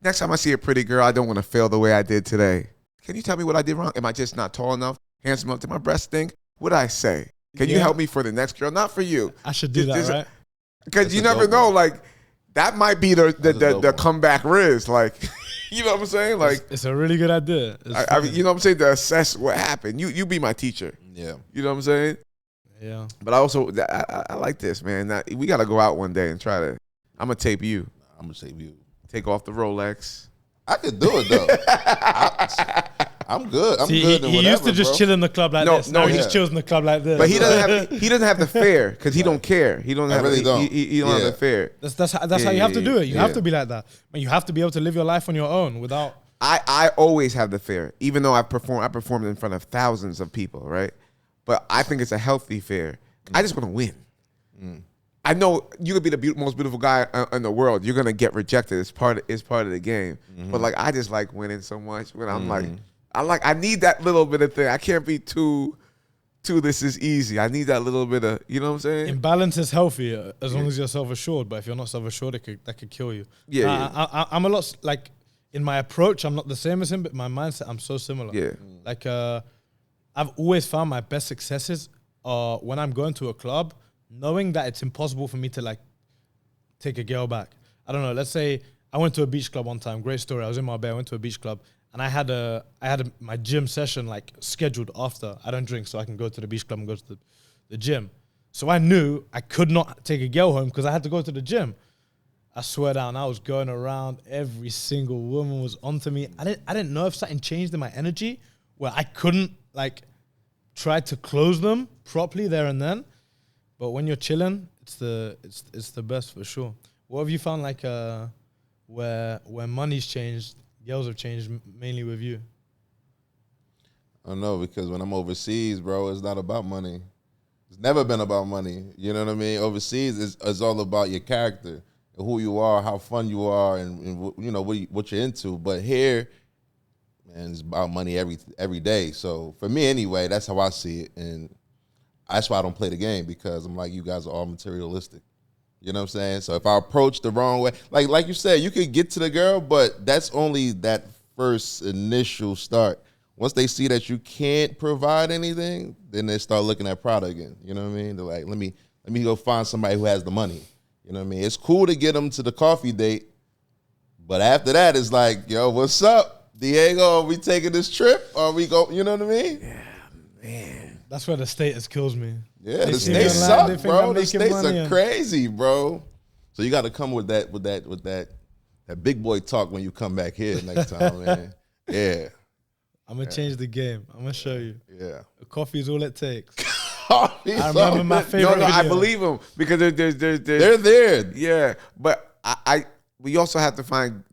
next time I see a pretty girl, I don't want to fail the way I did today. Can you tell me what I did wrong? Am I just not tall enough, handsome enough? Did my breast stink? What did I say? Can you help me for the next girl? Not for you. I should do that, right? Because you never know. Like that might be the comeback riz. Like you know what I'm saying? Like it's a really good idea. I mean, you know what I'm saying? To assess what happened. You be my teacher. Yeah. You know what I'm saying? Yeah. But I like this, man. We got to go out one day and try to. I'm gonna tape you. I'm gonna tape you. Take off the Rolex. I could do it though. I'm good. I'm See, good. He used to just chill in the club like this. Now he just chills in the club like this. But he doesn't have the fare because he don't care. He don't have. Really don't. He don't have the fare. That's how you have to do it. You have to be like that. But you have to be able to live your life on your own without. I always have the fare, even though I performed in front of thousands of people, right? But I think it's a healthy fare. I just want to win. I know you could be the most beautiful guy in the world. You're gonna get rejected. It's part of the game. But like, I just like winning so much. When I'm I need that little bit of thing. I can't be too. This is easy. I need that little bit of. You know what I'm saying? Imbalance is healthy as long as you're self-assured. But if you're not self-assured, that could kill you. I'm a lot like in my approach. I'm not the same as him, but my mindset, I'm so similar. Yeah. Like I've always found my best successes are when I'm going to a club, knowing that it's impossible for me to like take a girl back. I don't know. Let's say I went to a beach club one time. Great story. I was in Marbella. I went to a beach club, and I had my gym session like scheduled after. I don't drink, so I can go to the beach club and go to the gym. So I knew I could not take a girl home because I had to go to the gym. I swear down, I was going around. Every single woman was onto me. I didn't know if something changed in my energy where I couldn't like try to close them properly there and then. But when you're chilling, it's the best for sure. What have you found like where money's changed, girls have changed mainly with you? I don't know, because when I'm overseas, bro, it's not about money. It's never been about money. You know what I mean? Overseas is all about your character, who you are, how fun you are, and you know what you're into. But here, man, it's about money every day. So for me anyway, that's how I see it, and that's why I don't play the game, because I'm like, you guys are all materialistic. You know what I'm saying? So if I approach the wrong way, like you said, you could get to the girl, but that's only that first initial start. Once they see that you can't provide anything, then they start looking at product again. You know what I mean? They're like, let me go find somebody who has the money. You know what I mean? It's cool to get them to the coffee date, but after that, it's like, yo, what's up, Diego? Are we taking this trip? Or are we go? You know what I mean? Yeah, man. That's where the status kills me. Yeah, the states suck, bro. The states are crazy, bro. So you got to come with that big boy talk when you come back here next time, man. Yeah. I'm gonna change the game. I'm gonna show you. Yeah. Coffee is all it takes. I remember my favorite video. I believe them because they're there. Yeah, but we also have to find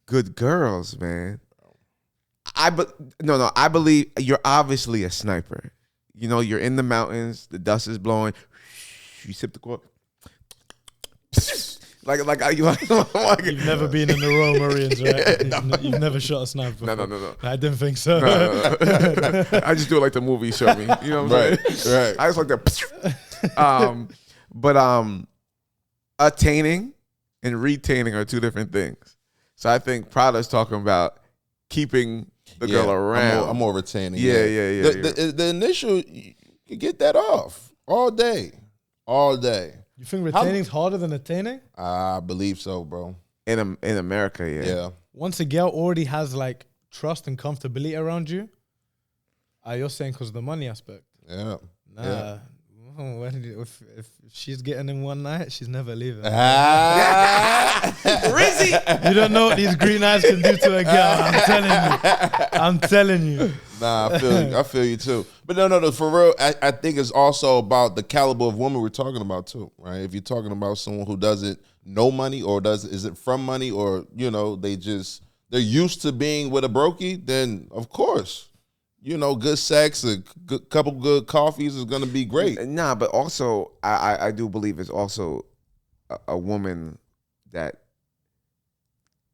good girls, man. I believe you're obviously a sniper. You know, you're in the mountains, the dust is blowing. You sip the coffee. You've never been in the Royal Marines, right? You've never shot a sniper. No. I didn't think so. No. I just do it like the movie showed me. You know what I'm saying? Right. I just like that. But attaining and retaining are two different things. So I think Prada's talking about keeping the girl around. I'm more retaining. Yeah. The initial, you get that off all day. You think retaining's harder than attaining? I believe so, bro. In America, yeah. Once a girl already has like trust and comfortability around you, you're saying because of the money aspect. Yeah. Nah. Yeah. If she's getting in one night, she's never leaving. Rizzy! You don't know what these green eyes can do to a girl. I'm telling you. Nah, I feel you too. But no, for real, I think it's also about the caliber of woman we're talking about too, right? If you're talking about someone who doesn't know money or isn't from money, or, you know, they're used to being with a brokey, then of course, good sex, a couple good coffees is gonna be great. Nah, but also I do believe it's also a woman that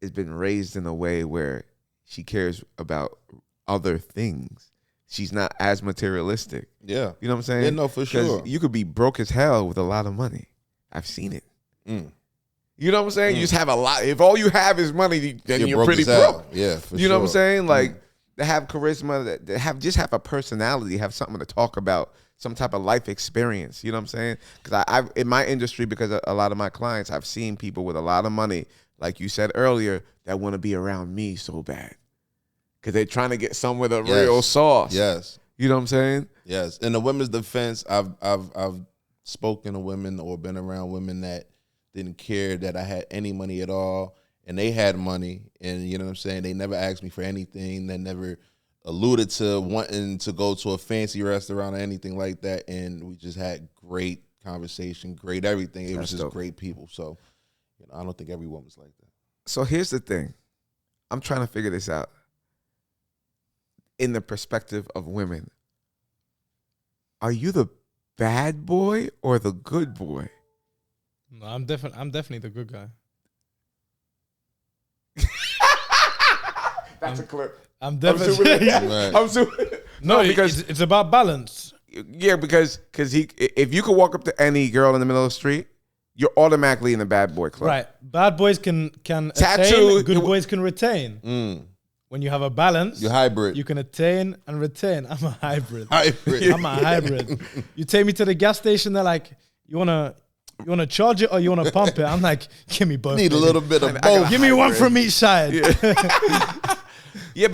has been raised in a way where she cares about other things. She's not as materialistic. Yeah. You know what I'm saying? Yeah, no, for sure. You could be broke as hell with a lot of money. I've seen it. You know what I'm saying? You just have a lot. If all you have is money, then you're pretty broke. Yeah, for sure. You know what I'm saying? Like, they have charisma, that have a personality, have something to talk about, some type of life experience. You know what I'm saying? Because I've in my industry, because a lot of my clients, I've seen people with a lot of money, like you said earlier, that want to be around me so bad. Because they're trying to get some with a real sauce. Yes. You know what I'm saying? Yes. In the women's defense, I've spoken to women or been around women that didn't care that I had any money at all, and they had money, and you know what I'm saying? They never asked me for anything. They never alluded to wanting to go to a fancy restaurant or anything like that, and we just had great conversation, great everything. It was just great people. So, I don't think every woman's like that. So here's the thing. I'm trying to figure this out. In the perspective of women, are you the bad boy or the good boy? No, I'm definitely the good guy. That's a clip. I'm definitely. I'm super. No, because it's about balance. Yeah, because if you could walk up to any girl in the middle of the street, you're automatically in the bad boy club. Right. Bad boys can Tattoo, attain, good boys can retain. When you have a balance, you're hybrid. You can attain and retain. I'm a hybrid. Hybrid. I'm a hybrid. You take me to the gas station, they're like, you wanna charge it or you wanna pump it? I'm like, give me both. Need a little bit of both. Give me one from each side. Yeah,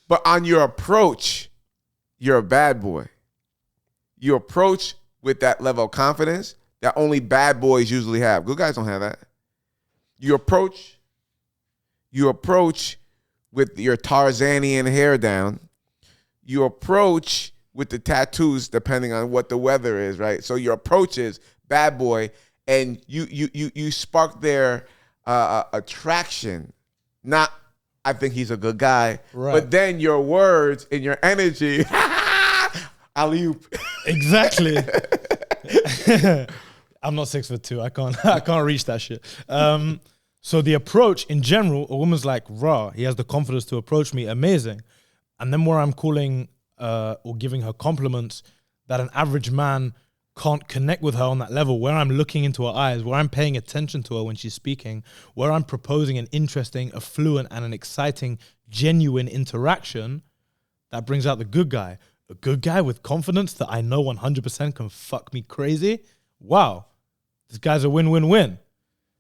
but on your approach, you're a bad boy. You approach with that level of confidence that only bad boys usually have. Good guys don't have that. You approach with your Tarzanian hair down. You approach with the tattoos, depending on what the weather is, right? So your approach is bad boy, and you spark their attraction. Not, I think he's a good guy, right. But then your words and your energy, alley-oop. Exactly. I'm not 6'2". I can't reach that shit. So the approach in general, a woman's like, raw, he has the confidence to approach me, amazing. And then where I'm calling or giving her compliments that an average man can't connect with her on that level, where I'm looking into her eyes, where I'm paying attention to her when she's speaking, where I'm proposing an interesting, affluent, and an exciting, genuine interaction, that brings out the good guy. A good guy with confidence that I know 100% can fuck me crazy. Wow, this guy's a win-win-win.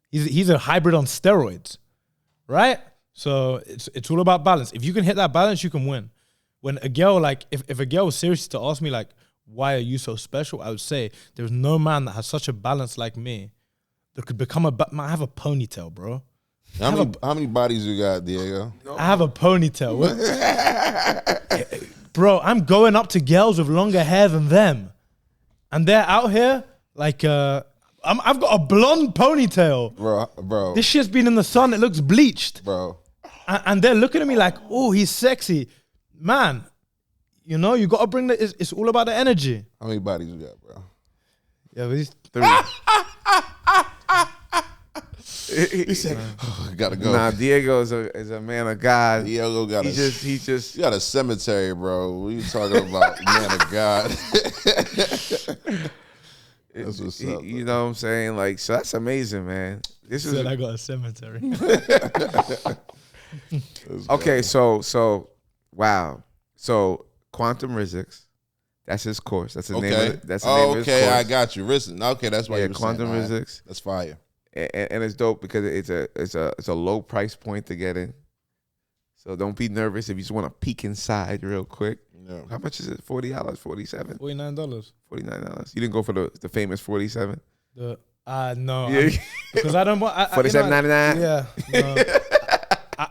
He's a hybrid on steroids, right? So it's all about balance. If you can hit that balance, you can win. When a girl, like, if a girl was serious to ask me, like, why are you so special? I would say there's no man that has such a balance like me that could become I have a ponytail, bro. How many bodies you got, Diego? I have a ponytail. Bro, I'm going up to girls with longer hair than them. And they're out here like, I've got a blonde ponytail. Bro. This shit's been in the sun. It looks bleached. Bro. And they're looking at me like, oh, he's sexy. Man, you got to bring it's all about the energy. How many bodies you got, bro? Yeah, but he's 3. He said, gotta go. Nah, Diego is a man of God. Diego got he just you got a cemetery, bro. What are you talking about? Man of God. That's what's up. You know what I'm saying? Like, so that's amazing, man. I got a cemetery. Okay, so wow. So Quantum Rizix, that's his course. That's the name. That's the name of his course. I got you. Okay, that's why you're Quantum saying. Rizix. That's fire. And it's dope because it's a low price point to get in. So don't be nervous if you just want to peek inside real quick. No. How much is it? $40, $47? $49. $49. You didn't go for the famous 47? No, Yeah. because I don't want $47.99. Yeah, no.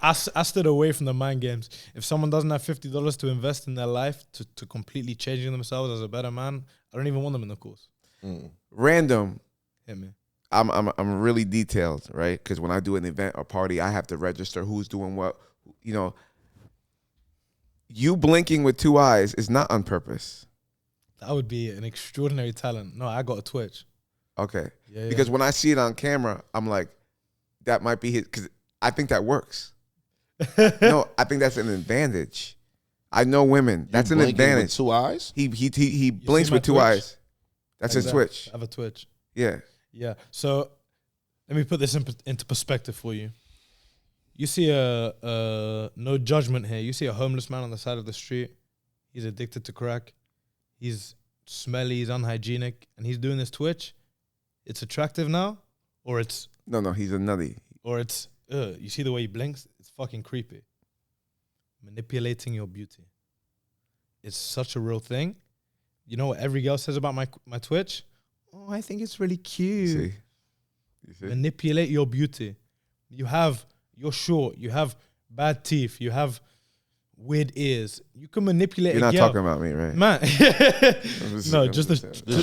I stood away from the mind games. If someone doesn't have $50 to invest in their life to completely changing themselves as a better man, I don't even want them in the course. Random. Hit me. I'm really detailed, right? Because when I do an event or party, I have to register who's doing what. You you blinking with 2 eyes is not on purpose. That would be an extraordinary talent. No, I got a twitch. Okay. Yeah, Because when I see it on camera, I'm like, that might be his. Because I think that works. No, I think that's an advantage. I know women. That's an blinking advantage. with 2 eyes? He blinks my with 2 Twitch? eyes. That's his Like that. Twitch. I have a twitch. Yeah. Yeah. So let me put this into perspective for you. You see no judgment here. You see a homeless man on the side of the street. He's addicted to crack. He's smelly. He's unhygienic, and he's doing this Twitch. It's attractive now, or it's No, he's a nutty. or it's. You see the way he blinks? It's fucking creepy. Manipulating your beauty. It's such a real thing. You know what every girl says about my Twitch? Oh, I think it's really cute. You see? Manipulate your beauty. You're short. You have bad teeth. You have weird ears. You can manipulate. You're a not girl. talking about me, right? Man. No, just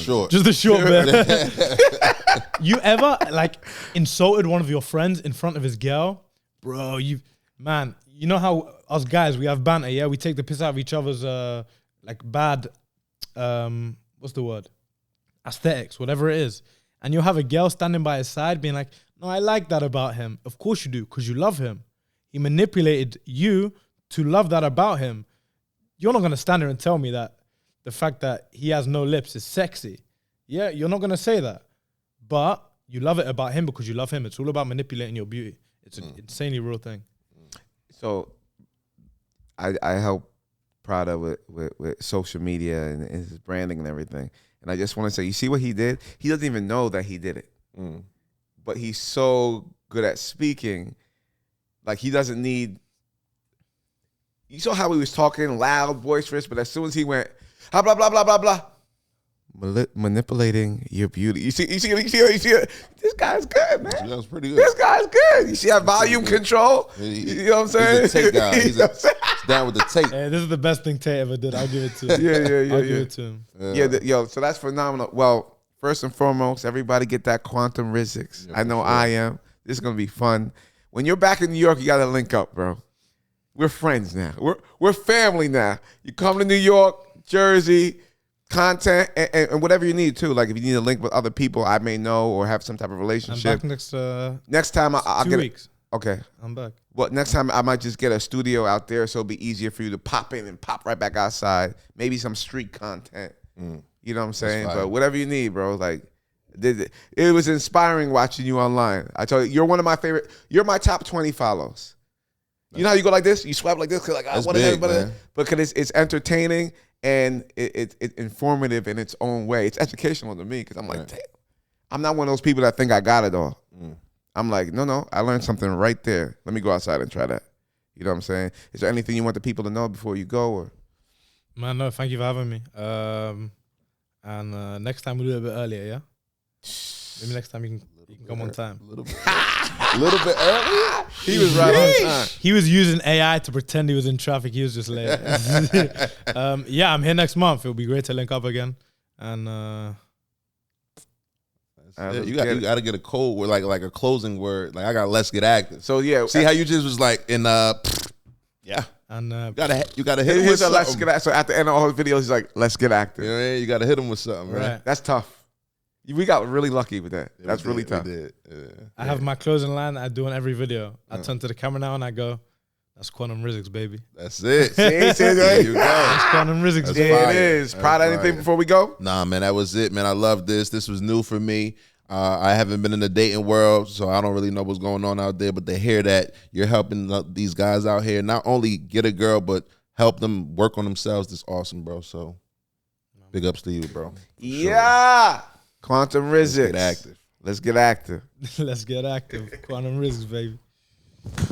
Short. the short bit. You ever like insulted one of your friends in front of his girl? Bro, you know how us guys, we have banter, yeah? We take the piss out of each other's like bad what's the word? Aesthetics, whatever it is. And you'll have a girl standing by his side being like, no, I like that about him. Of course you do, because you love him. He manipulated you to love that about him. You're not going to stand there and tell me that the fact that he has no lips is sexy. Yeah, you're not going to say that. But you love it about him because you love him. It's all about manipulating your beauty. It's an insanely real thing. So I help Prada with social media and his branding and everything. And I just want to say, you see what he did? He doesn't even know that he did it. But he's so good at speaking. Like, he doesn't need... You saw how he was talking, loud, boisterous, but as soon as he went, blah, blah, blah, blah, blah, blah. Manipulating your beauty. You see, this guy's good, man. That was pretty good. This guy's good. You see that volume control? You know what I'm saying? He's a tape guy. He's down with the tape. Hey, this is the best thing Tay ever did. I'll give it to him. Yeah. I'll give it to him. Yo, so that's phenomenal. Well, first and foremost, everybody get that quantum physics. Yeah, I know sure. I am. This is gonna be fun. When you're back in New York, you gotta link up, bro. We're friends now. We're family now. You come to New York, Jersey, content, and whatever you need too. Like if you need to link with other people I may know or have some type of I'm relationship. back Next time I'll 2 get weeks. Okay. I'm back. Well, next time I might just get a studio out there so it'll be easier for you to pop in and pop right back outside. Maybe some street content. You know what I'm saying? fine. But whatever you need, bro. Like, it was inspiring watching you online. I tell you, you're one of my favorite. You're my top 20 follows. You know how you go like this? You swipe like this? Cause like, That's what big, is man. because it's entertaining and it's informative in its own way. It's educational to me because I'm like, damn, I'm not one of those people that think I got it all. I'm like, no, I learned something right there. Let me go outside and try that. You know what I'm saying? Is there anything you want the people to know before you go? Or Man, no, thank you for having me. And next time we'll do it a bit earlier, yeah? Maybe next time you can come on time. A little bit early. he was right on time. He was using AI to pretend he was in traffic. He was just late. Yeah, I'm here next month. It'll be great to link up again. And You got to get a code word, like a closing word. Like I got let's get active. So yeah, See how you just was like in yeah. and You gotta hit him with here's a let's something. get active. So at the end of all his videos, he's like, let's get active. You know what I mean? You gotta hit him with something, right? right. That's tough. We got really lucky with that. Yeah, That's we really did, tough. We did. Yeah. I have my closing line I do on every video. I turn to the camera now and I go, that's quantum physics, baby. That's it. See, There you go. That's quantum physics, That's baby. There fire. it is. That's Proud of anything fire. before we go? Nah, man, that was it, man. I love this. This was new for me. I haven't been in the dating world, so I don't really know what's going on out there. But to hear that you're helping these guys out here, not only get a girl, but help them work on themselves, that's awesome, bro. So big ups to you, bro. Yeah. Quantum physics. Get active. Let's get active. Let's get active. Quantum physics, baby.